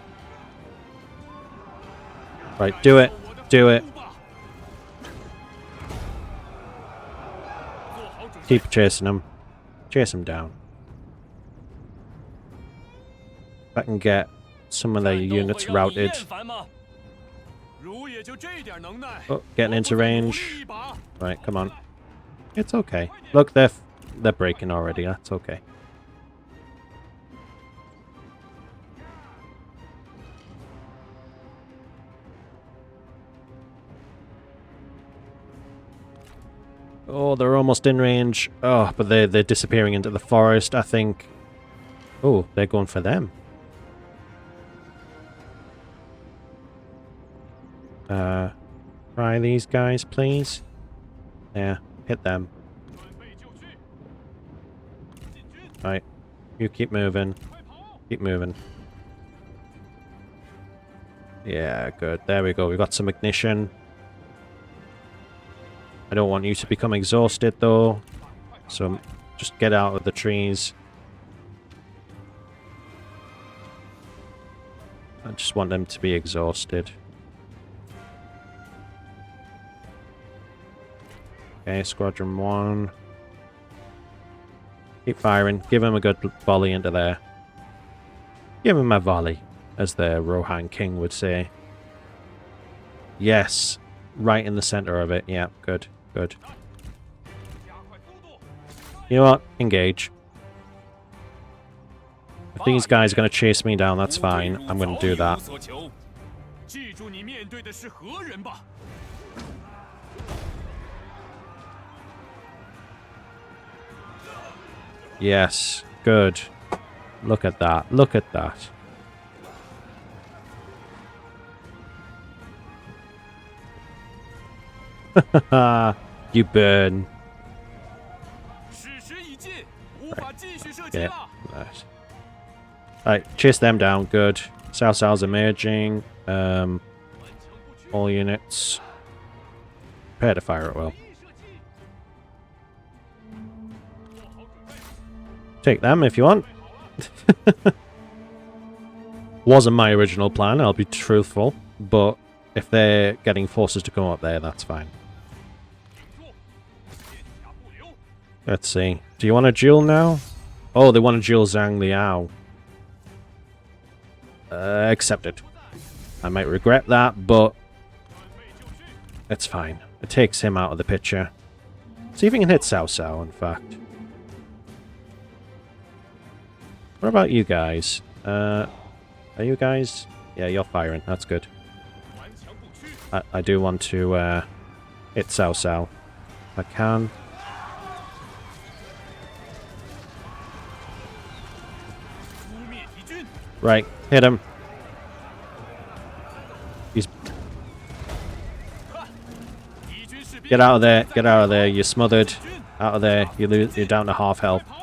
[SPEAKER 1] Right, do it.
[SPEAKER 5] 我的
[SPEAKER 1] Do
[SPEAKER 5] 愤
[SPEAKER 1] it.
[SPEAKER 5] 怒吧！做好准备，
[SPEAKER 1] Keep chasing them. Chase them down. If I can get some of their
[SPEAKER 3] 战斗会
[SPEAKER 1] units
[SPEAKER 3] 让你厌
[SPEAKER 1] routed.
[SPEAKER 3] 烦吗？
[SPEAKER 5] 如也就这点能耐。
[SPEAKER 1] Oh, getting into
[SPEAKER 5] 我不再努
[SPEAKER 1] range.
[SPEAKER 5] 力一把
[SPEAKER 1] Right, come on. It's okay. Look, they're breaking already. That's okay. Oh, they're almost in range. Oh, but they're disappearing into the forest, I think. Oh, they're going for them. Try these guys, please. Yeah, hit them.
[SPEAKER 5] 准备就绪，进军，
[SPEAKER 1] Right, you keep moving.
[SPEAKER 5] 快跑！
[SPEAKER 1] Keep moving. Yeah, good. There we go. We've got some ignition. I don't want you to become exhausted, though. So just get out of the trees. I just want them to be exhausted. Okay, Squadron 1. Keep firing. Give him a good volley into there. Give him a volley, as the Rohan King would say. Yes. Right in the center of it. Yeah, good. Good.
[SPEAKER 5] 加快速度，
[SPEAKER 1] You know what? Engage. If these guys are going to chase me down, that's fine. I'm going to do that.
[SPEAKER 5] 无所求。记住你面对的是何人吧。
[SPEAKER 1] Yes. Good. Look at that. Look at that. You burn.
[SPEAKER 5] 矢石已尽，无法继续射击
[SPEAKER 1] Yeah.
[SPEAKER 5] 了。
[SPEAKER 1] Nice. Alright, chase them down. Good. Cao Cao's emerging.
[SPEAKER 5] 顽强不屈，
[SPEAKER 1] All units. Prepare to fire at will.
[SPEAKER 5] 一射击。做好准备，
[SPEAKER 1] Take them if you want. Wasn't my original plan, I'll be truthful. But if they're getting forces to come up there, that's fine.
[SPEAKER 5] 顶住，剑下不留。
[SPEAKER 1] Let's see. Do you want a duel now? Oh, they want to duel Zhang Liao. Accepted. I might regret that, but
[SPEAKER 5] 准备就绪，
[SPEAKER 1] it's fine. It takes him out of the picture. See if he can hit Cao Cao, in fact. What about you guys? Are you guys? Yeah, you're firing. That's good.
[SPEAKER 5] 顽强不屈，
[SPEAKER 1] I do want to hit Cao Cao. If I can.
[SPEAKER 5] 诛灭敌军。
[SPEAKER 1] Right, hit him. He's
[SPEAKER 5] 敌军士兵
[SPEAKER 1] get out of there. Get out of there. You're smothered. Out of there. You're down to half
[SPEAKER 5] 快
[SPEAKER 1] health.
[SPEAKER 5] 跑！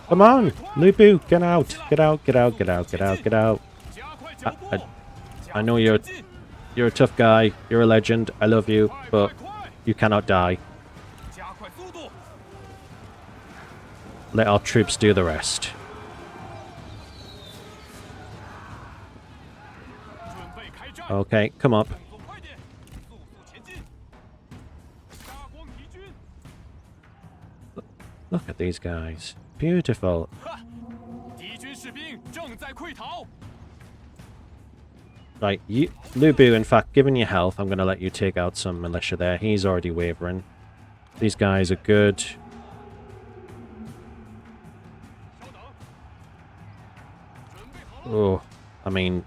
[SPEAKER 1] Come on, Lubu, get out. Get out. Get out. Get out. Get out. Get out.
[SPEAKER 5] 加快脚步
[SPEAKER 1] I know you're
[SPEAKER 5] 加快前进
[SPEAKER 1] you're a tough guy. You're a legend. I love you,
[SPEAKER 5] 快
[SPEAKER 1] but
[SPEAKER 5] 快快！
[SPEAKER 1] you cannot die.
[SPEAKER 5] 加快速度！
[SPEAKER 1] Let our troops do the rest.
[SPEAKER 5] 准备开战！
[SPEAKER 1] Okay, come up.
[SPEAKER 5] 动作快点，速速前进！杀光敌军！
[SPEAKER 1] Look at these guys. Beautiful.
[SPEAKER 5] 哈！敌军士兵正在溃逃！
[SPEAKER 1] Right, Lu Bu, in fact, given your health, I'm going to let you take out some militia there. He's already wavering. These guys are good. Oh, I mean,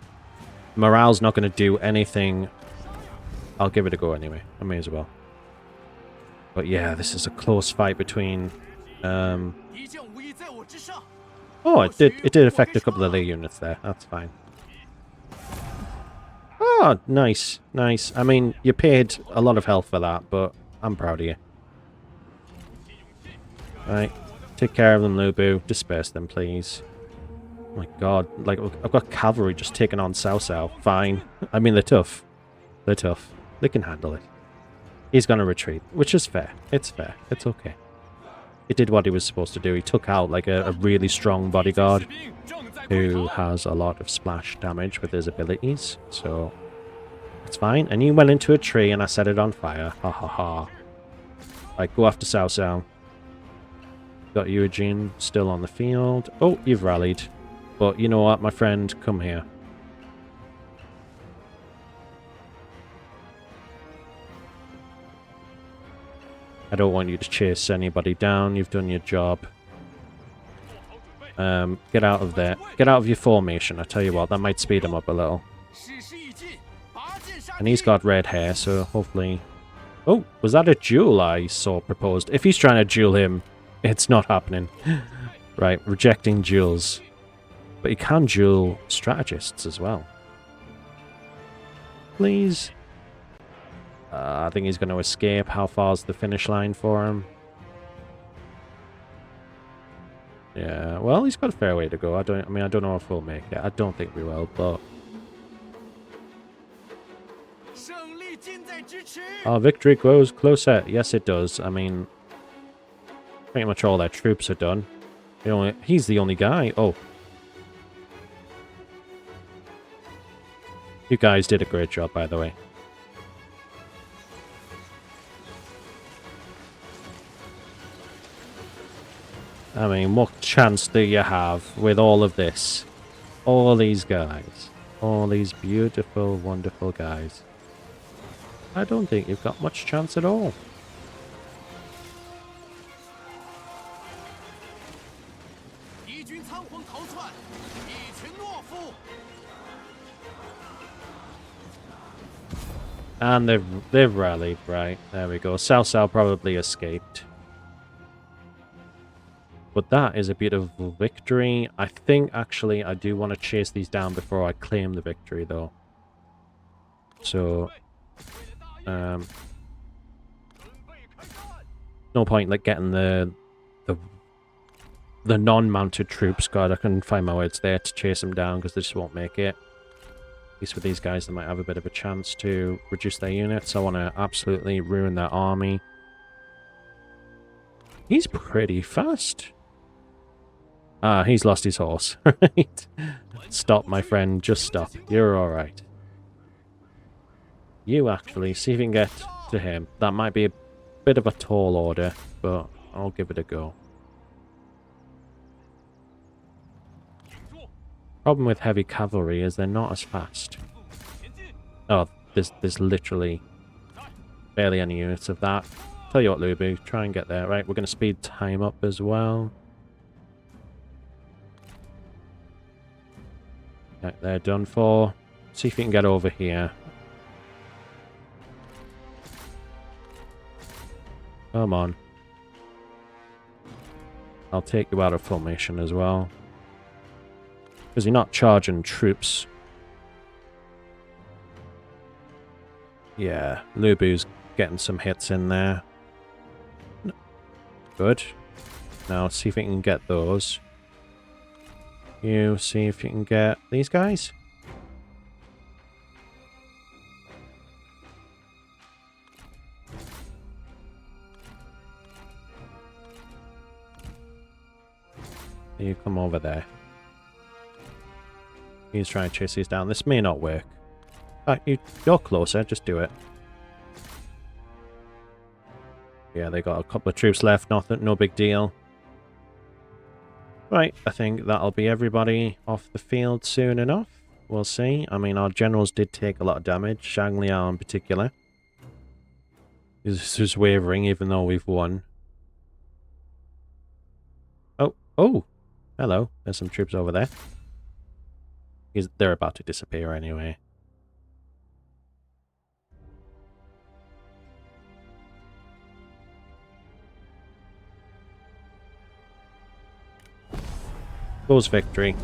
[SPEAKER 1] morale's not going to do anything. I'll give it a go anyway. I may as well. But yeah, this is a close fight between... Oh, it did affect a couple of their units there. That's fine. Oh, nice, nice. I mean, you paid a lot of health for that, but I'm proud of you. Right, take care of them, Lu Bu. Disperse them, please. Oh my god, like, I've got cavalry just taking on Cao Cao. Fine. I mean, they're tough. They're tough. They can handle it. He's gonna retreat, which is fair. It's fair. It's okay. He did what he was supposed to do. He took out, like, a really strong bodyguard who has a lot of splash damage with his abilities, so it's fine. And you went into a tree and I set it on fire. Ha ha ha. Right, go after Cao Cao. Got Eugene still on the field. Oh, you've rallied. But you know what, my friend? Come here. I don't want you to chase anybody down. You've done your job. Get out of there. Get out of your formation. I tell you what, that might speed him up a little. And he's got red hair, so hopefully... Oh, was that a duel I saw proposed? If he's trying to duel him, it's not happening. Right, rejecting duels. But he can duel strategists as well. Please. I think he's going to escape. How far's the finish line for him? Yeah, well, he's got a fair way to go. I don't know if we'll make it. I don't think we will, but... Our victory grows closer. Yes, it does. I mean, pretty much all their troops are done. He's the only guy. Oh. You guys did a great job, by the way. I mean, what chance do you have with all of this? All these guys. All these beautiful, wonderful guys. I don't think you've got much chance at all. And they've rallied, right. There we go. Cao Cao probably escaped. But that is a beautiful victory. I think, actually, I do want to chase these down before I claim the victory, though. So, no point, like, getting the non-mounted troops. God, I couldn't find my words there to chase them down because they just won't make it. At least with these guys, they might have a bit of a chance to reduce their units. I want to absolutely ruin their army. He's pretty fast. Ah, he's lost his horse. Right. Stop, my friend. Just stop. You're alright. You actually, see if you can get to him. That might be a bit of a tall order, but I'll give it a go. Problem with heavy cavalry is they're not as fast. Oh, there's literally barely any units of that. Tell you what, Lu Bu, try and get there. Right, we're going to speed time up as well. Right, they're done for. See if you can get over here. Come on. I'll take you out of formation as well. Because you're not charging troops. Yeah, Lu Bu's getting some hits in there. Good. Now see if we can get those. You see if you can get these guys. You come over there. He's trying to chase these down. This may not work. You're closer. Just do it. Yeah, they got a couple of troops left. Nothing, no big deal. Right, I think that'll be everybody off the field soon enough. We'll see. I mean, our generals did take a lot of damage. Zhang Liao in particular. He's just wavering even though we've won. Oh! Hello. There's some troops over there. They're about to disappear anyway. Goes victory.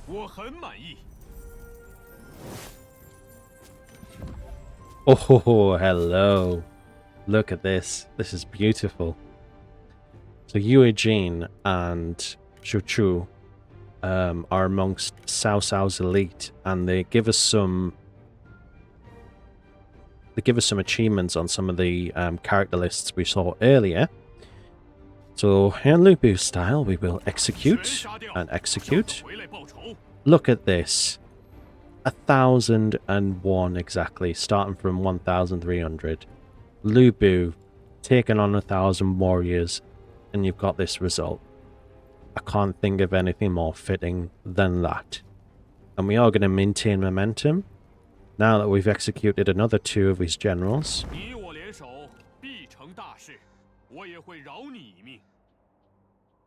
[SPEAKER 5] 我很满意。
[SPEAKER 1] Oh, hello. Look at this. This is beautiful. So Yue Jin and Shu Chu are amongst Cao Cao's elite, and they give us some achievements on some of the character lists we saw earlier. So in Lu Bu style, we will execute and execute. Look at this. 1,001 exactly, starting from 1,300. Lu Bu taking on 1,000 warriors, and you've got this result. I can't think of anything more fitting than that. And we are going to maintain momentum now that we've executed another 2 of his generals.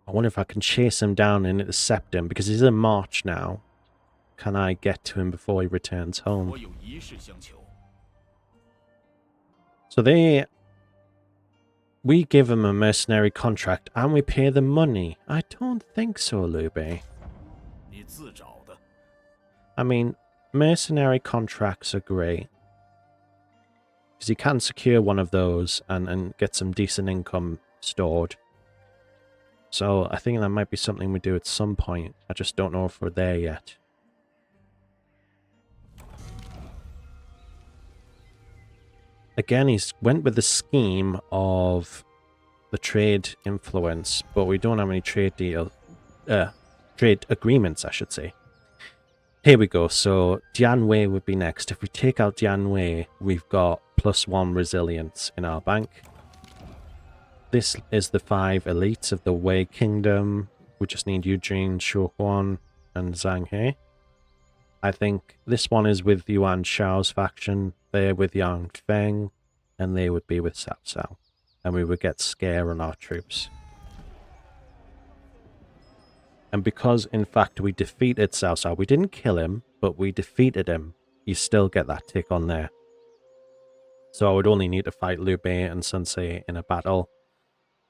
[SPEAKER 1] I wonder if I can chase him down and intercept him, because he's in March now. Can I get to him before he returns home? So we give him a mercenary contract and we pay them money. I don't think so, Liu Bei. I mean, mercenary contracts are great. Because you can secure one of those and get some decent income stored. So I think that might be something we do at some point. I just don't know if we're there yet. Again, he's went with the scheme of the trade influence, but we don't have any trade agreements, I should say. Here we go. So Dianwei would be next. If we take out Dianwei, we've got +1 resilience in our bank. This is the 5 elites of the Wei Kingdom. We just need Eugene, Shuhuan, and Zhang He. I think this one is with Yuan Shao's faction. They're with Yang Feng, and they would be with Cao Cao. And we would get scare on our troops. And because, in fact, we defeated Cao Cao, we didn't kill him, but we defeated him, you still get that tick on there. So I would only need to fight Liu Bei and Sun Ce in a battle,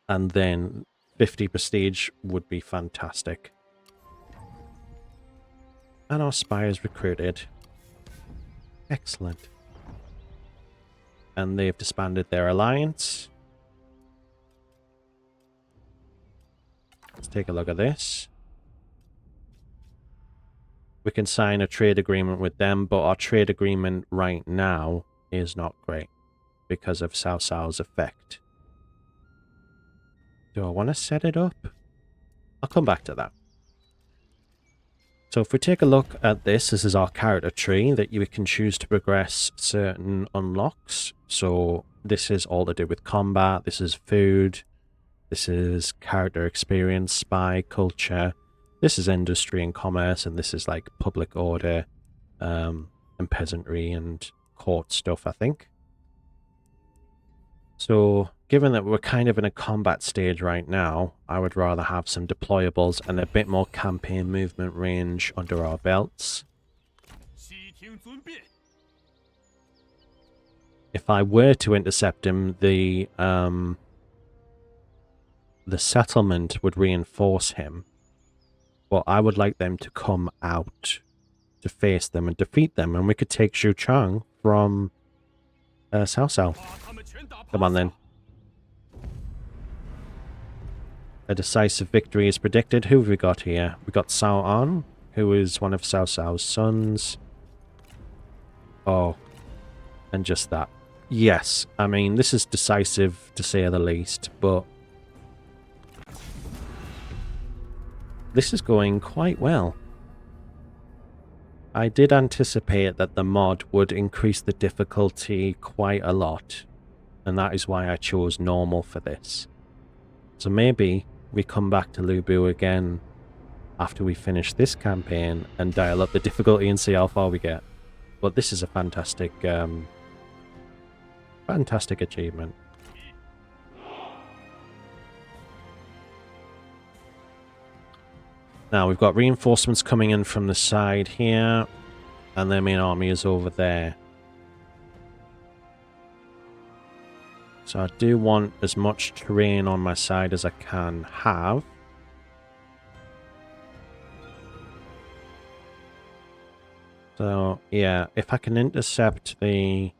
[SPEAKER 1] and then 50 prestige would be fantastic. And our spy is recruited. Excellent. And they've disbanded their alliance. Let's take a look at this. We can sign a trade agreement with them, but our trade agreement right now is not great because of Cao Cao's effect. Do I want to set it up? I'll come back to that. So if we take a look at this, this is our character tree that you can choose to progress certain unlocks. So this is all to do with combat, this is food, this is character experience, spy, culture, this is industry and commerce, and this is like public order and peasantry and court stuff, I think. So given that we're kind of in a combat stage right now, I would rather have some deployables and a bit more campaign movement range under our belts. If I were to intercept him, the settlement would reinforce him. But I would like them to come out to face them and defeat them, and we could take Xu Chang from Cao Cao. Come on then. A decisive victory is predicted. Who have we got here? We got Cao An, who is one of Cao Cao's sons. Oh, and just that. Yes, I mean, this is decisive to say the least, but this is going quite well. I did anticipate that the mod would increase the difficulty quite a lot, and that is why I chose normal for this. So maybe we come back to Lubu again after we finish this campaign and dial up the difficulty and see how far we get. But this is a fantastic, fantastic achievement. Now we've got reinforcements coming in from the side here, and their main army is over there. So I do want as much terrain on my side as I can have. So yeah, if I can intercept the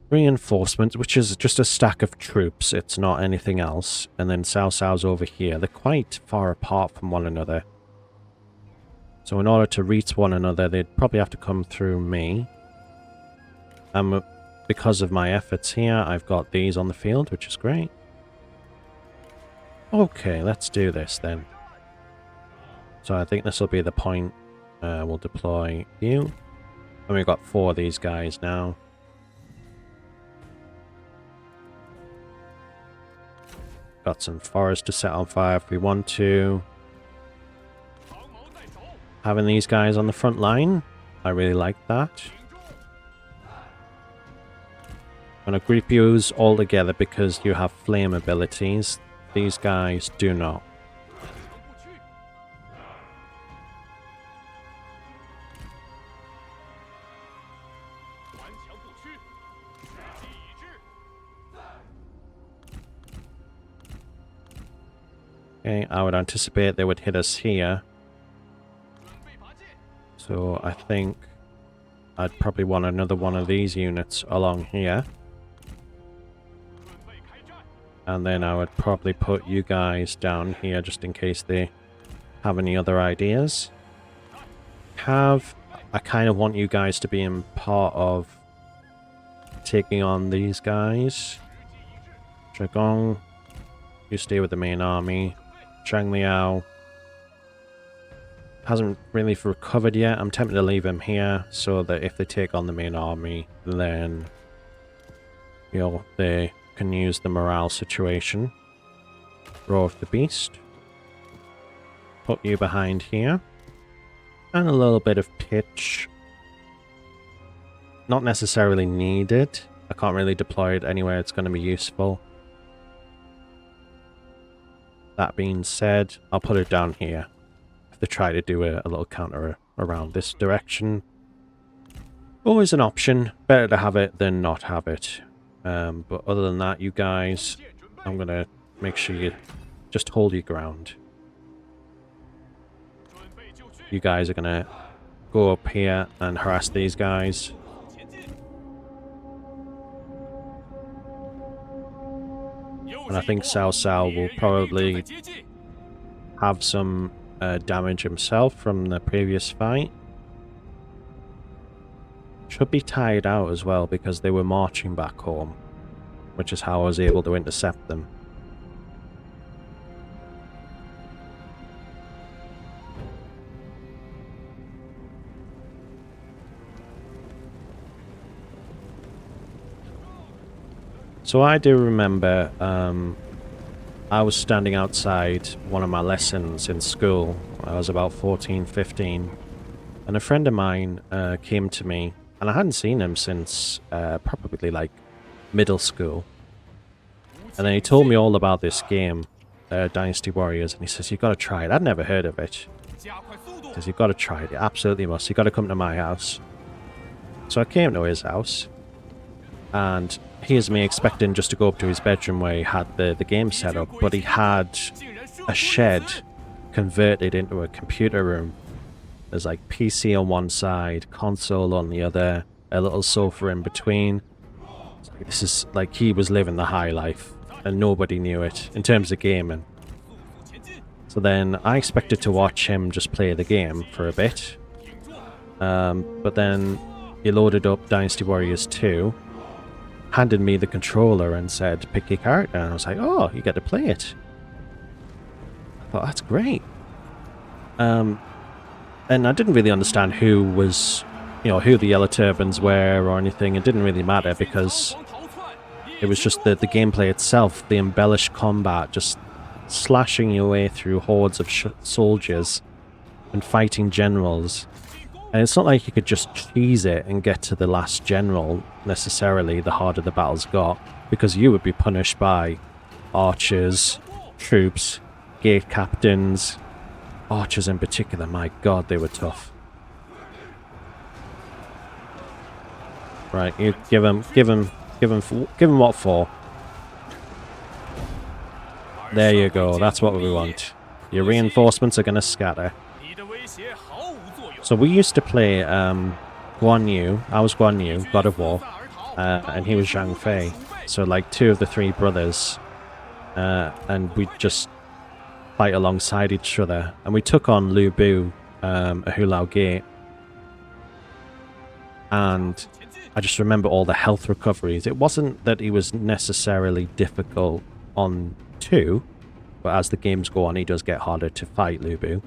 [SPEAKER 1] reinforcements, which is just a stack of troops, it's not anything else, and then Cao Cao's over here. They're quite far apart from one another. So in order to reach one another, they'd probably have to come through me. Because of my efforts here, I've got these on the field, which is great. Okay, let's do this then. So I think this will be the point. We'll deploy you. And we've got 4 of these guys now. Got some forest to set on fire if we want to. Having these guys on the front line, I really like that. I'm going to group yous all together because you have flame abilities. These guys do not. Okay, I would anticipate they would hit us here. So I think I'd probably want another one of these units along here. And then I would probably put you guys down here just in case they have any other ideas. I kind of want you guys to be in part of taking on these guys. Zhagong, you stay with the main army. Zhang Liao hasn't really recovered yet. I'm tempted to leave him here so that if they take on the main army, then, you know, they can use the morale situation. Roar of the Beast. Put you behind here. And a little bit of pitch. Not necessarily needed. I can't really deploy it anywhere it's going to be useful. That being said, I'll put it down here. If they try to do a little counter around this direction. Always an option. Better to have it than not have it. But other than that, you guys, I'm going to make sure you just hold your ground. You guys are going to go up here and harass these guys. And I think Cao Cao will probably have some damage himself from the previous fight. Should be tired out as well because they were marching back home, which is how I was able to intercept them. So I do remember I was standing outside one of my lessons in school. I was about 14, 15, and a friend of mine came to me. And I hadn't seen him since probably like middle school. And then he told me all about this game, Dynasty Warriors, and he says, you've got to try it. I'd never heard of it. He says, you've got to try it. You absolutely must. You've got to come to my house. So I came to his house. And here's me expecting just to go up to his bedroom where he had the game set up. But he had a shed converted into a computer room. There's like PC on one side, console on the other, a little sofa in between. This is like he was living the high life and nobody knew it in terms of gaming. So then I expected to watch him just play the game for a bit. But then he loaded up Dynasty Warriors 2, handed me the controller and said, pick your character. And I was like, oh, you get to play it. I thought, that's great. And I didn't really understand who was, you know, who the Yellow Turbans were or anything. It didn't really matter because It was just the gameplay itself, the embellished combat, just slashing your way through hordes of soldiers and fighting generals. And it's not like you could just cheese it and get to the last general necessarily the harder the battles got, because you would be punished by archers, troops, gate captains. Archers in particular, my god, they were tough. Right, you give him what for. There you go, that's what we want. Your reinforcements are going to scatter. So we used to play Guan Yu. I was Guan Yu, God of War, and he was Zhang Fei. So like 2 of the 3 brothers, and we just fight alongside each other. And we took on Lu Bu, a Hulao Gate, and I just remember all the health recoveries. It wasn't that he was necessarily difficult on 2, but as the games go on, he does get harder to fight, Lu Bu.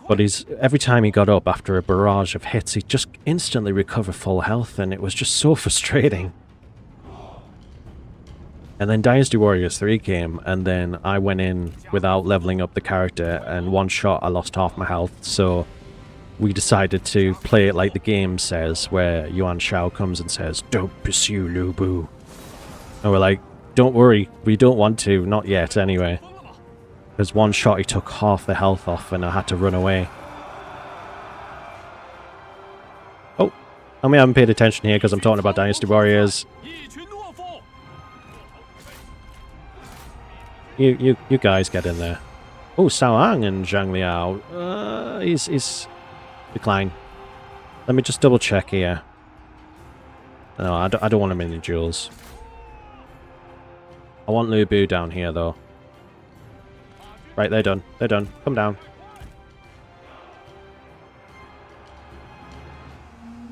[SPEAKER 1] But every time he got up after a barrage of hits, he'd just instantly recover full health, and it was just so frustrating. And then Dynasty Warriors 3 came, and then I went in without leveling up the character, and one shot I lost half my health, so we decided to play it like the game says, where Yuan Shao comes and says, "Don't pursue Lu Bu." And we're like, don't worry, we don't want to, not yet anyway. Because one shot he took half the health off and I had to run away. Oh, and we haven't paid attention here because I'm talking about Dynasty Warriors. You guys get in there. Oh, Cao Ang and Zhang Liao. He's decline. Let me just double check here. No, I don't want him in the duels. I want Lu Bu down here though. Right, they're done. They're done. Come down.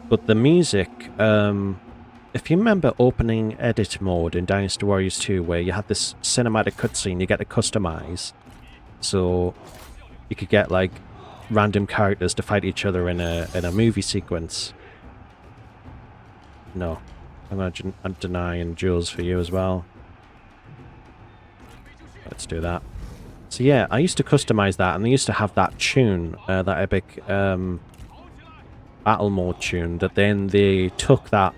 [SPEAKER 1] But the music, if you remember opening edit mode in Dynasty Warriors 2, where you had this cinematic cutscene you get to customize, so you could get like random characters to fight each other in a movie sequence. No, I'm gonna deny in duels for you as well. Let's do that. So yeah, I used to customize that, and they used to have that tune, that epic battle mode tune, that then they took that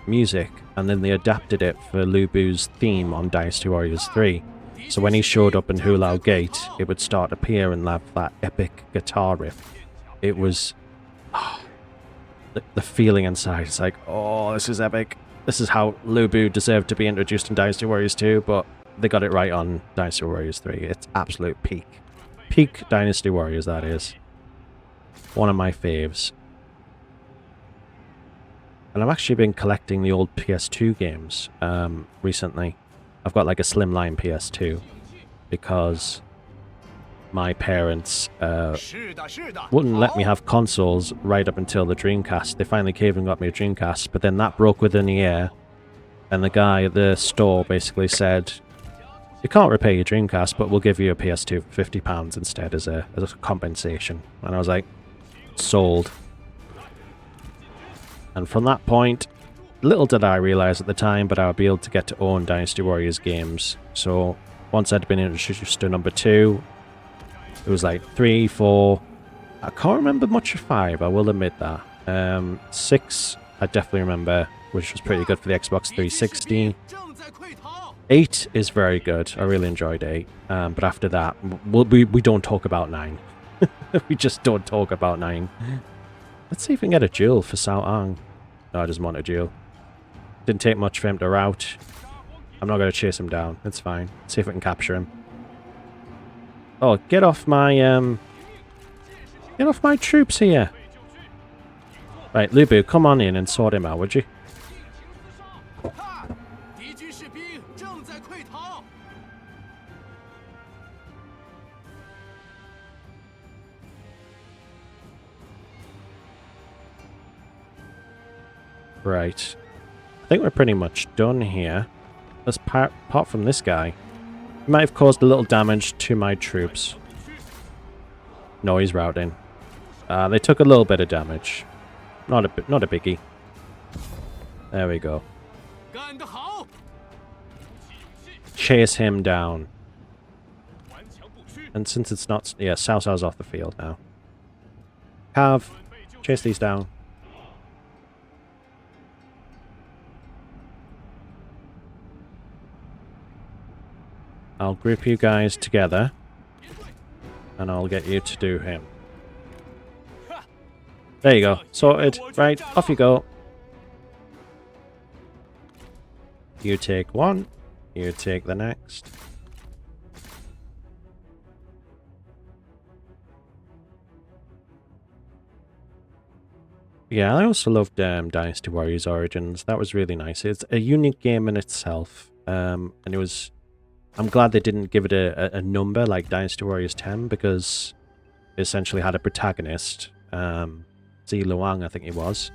[SPEAKER 1] music and then they adapted it for Lu Bu's theme on Dynasty Warriors 3. So when he showed up in Hulao Gate, it would start to appear and have that epic guitar riff. It was... Oh, the feeling inside, it's like, oh, this is epic. This is how Lu Bu deserved to be introduced in Dynasty Warriors 2, but they got it right on Dynasty Warriors 3. It's absolute peak. Peak Dynasty Warriors, that is. One of my faves. And I've actually been collecting the old PS2 games recently. I've got like a slimline PS2 because my parents wouldn't let me have consoles right up until the Dreamcast. They finally caved and got me a Dreamcast, but then that broke within a year. And the guy at the store basically said, "You can't repay your Dreamcast, but we'll give you a PS2 for £50 instead as a compensation." And I was like, sold. And from that point, little did I realise at the time, but I would be able to get to own Dynasty Warriors games. So once I'd been introduced to number 2, it was like 3, 4. I can't remember much of 5, I will admit that. 6, I definitely remember, which was pretty good for the Xbox 360. 8 is very good. I really enjoyed 8. But after that, we don't talk about 9. We just don't talk about 9. Let's see if we can get a duel for Cao Ang. No, I just want a duel. Didn't take much for him to rout. I'm not going to chase him down. It's fine. See if we can capture him. Oh, get off my troops here. Right, Lu Bu, come on in and sort him out, would you? Right. I think we're pretty much done here. Let's apart from this guy. He might have caused a little damage to my troops. No, he's routing. They took a little bit of damage. Not a biggie. There we go.
[SPEAKER 5] 干得好！
[SPEAKER 1] Chase him down.
[SPEAKER 5] 顽强不屈，
[SPEAKER 1] And since it's not... Yeah, Cao Cao's off the field now. Cav, chase these down. I'll group you guys together. And I'll get you to do him. There you go. Sorted. Right, off you go. You take one. You take the next. Yeah, I also loved Dynasty Warriors Origins. That was really nice. It's a unique game in itself. And it was... I'm glad they didn't give it a number like Dynasty Warriors 10 because it essentially had a protagonist. Zi Luang, I think it was.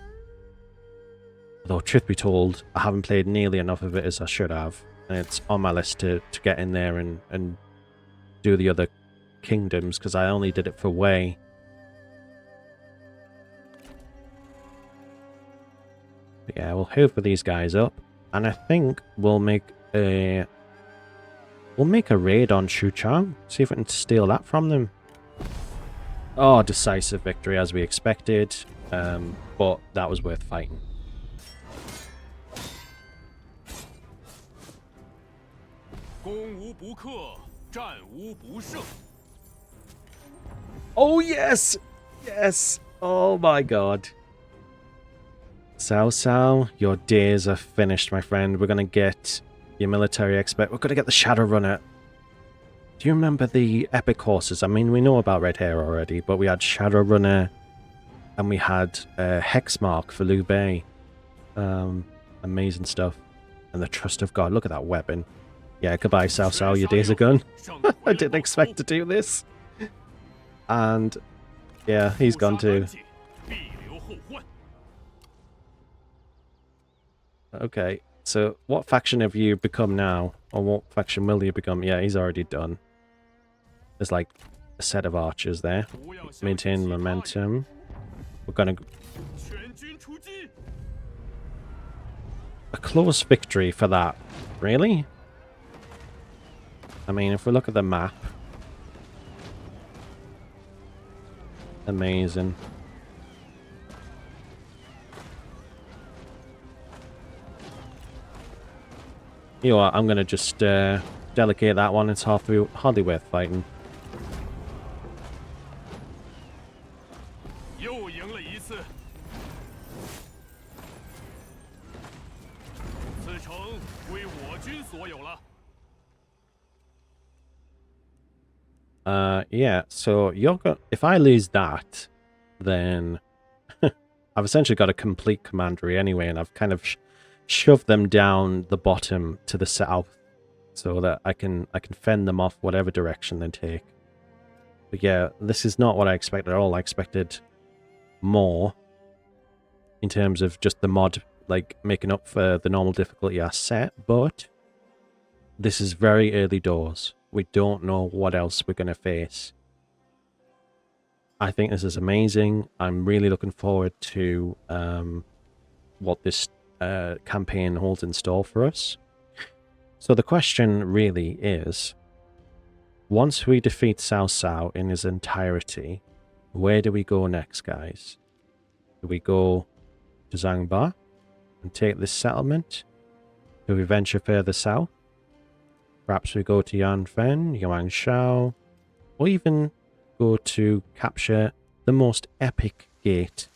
[SPEAKER 1] Although, truth be told, I haven't played nearly enough of it as I should have. And it's on my list to get in there and do the other kingdoms because I only did it for Wei. But yeah, we'll hoover these guys up. And I think we'll make a... We'll make a raid on Xuchang. See if we can steal that from them. Oh, decisive victory as we expected. But that was worth fighting. Oh, yes! Yes! Oh, my God. Cao Cao, your days are finished, my friend. We're going to get your military expert. We're going to get the Shadowrunner. Do you remember the epic horses? I mean, we know about Red Hair already, but we had Shadowrunner and we had Hexmark for Liu Bei. Amazing stuff. And the Trust of God. Look at that weapon. Yeah, goodbye, Cao Cao. Your days are gone. I didn't expect to do this. And yeah, he's gone too. Okay, so what faction have you become now? Or what faction will you become? Yeah, he's already done. There's like a set of archers there. Maintain momentum. We're gonna... A close victory for that. Really? I mean, if we look at the map... Amazing. You know what, I'm gonna just delegate that one. It's hardly worth fighting. Yeah, so if I lose that, then I've essentially got a complete commandery anyway, and I've kind of shove them down the bottom to the south so that I can fend them off whatever direction they take. But yeah, this is not what I expected at all. I expected more in terms of just the mod, like making up for the normal difficulty I set, but this is very early doors. We don't know what else we're going to face. I think this is amazing. I'm really looking forward to what this campaign holds in store for us. So the question really is, once we defeat Cao Cao in his entirety, where do we go next, guys? Do we go to Zhangba and take this settlement? Do we venture further south? Perhaps we go to Yanfen, Yuanshao, or even go to capture the most epic gate,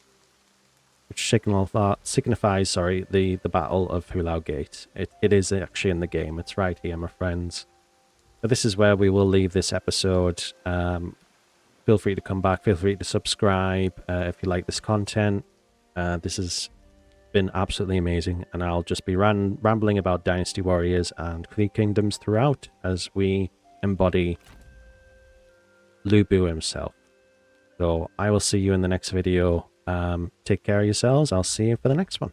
[SPEAKER 1] which signifies the Battle of Hulao Gate. It is actually in the game. It's right here, my friends. But this is where we will leave this episode. Feel free to come back. Feel free to subscribe if you like this content. This has been absolutely amazing, and I'll just be rambling about Dynasty Warriors and Three Kingdoms throughout as we embody Lu Bu himself. So I will see you in the next video. Take care of yourselves. I'll see you for the next one.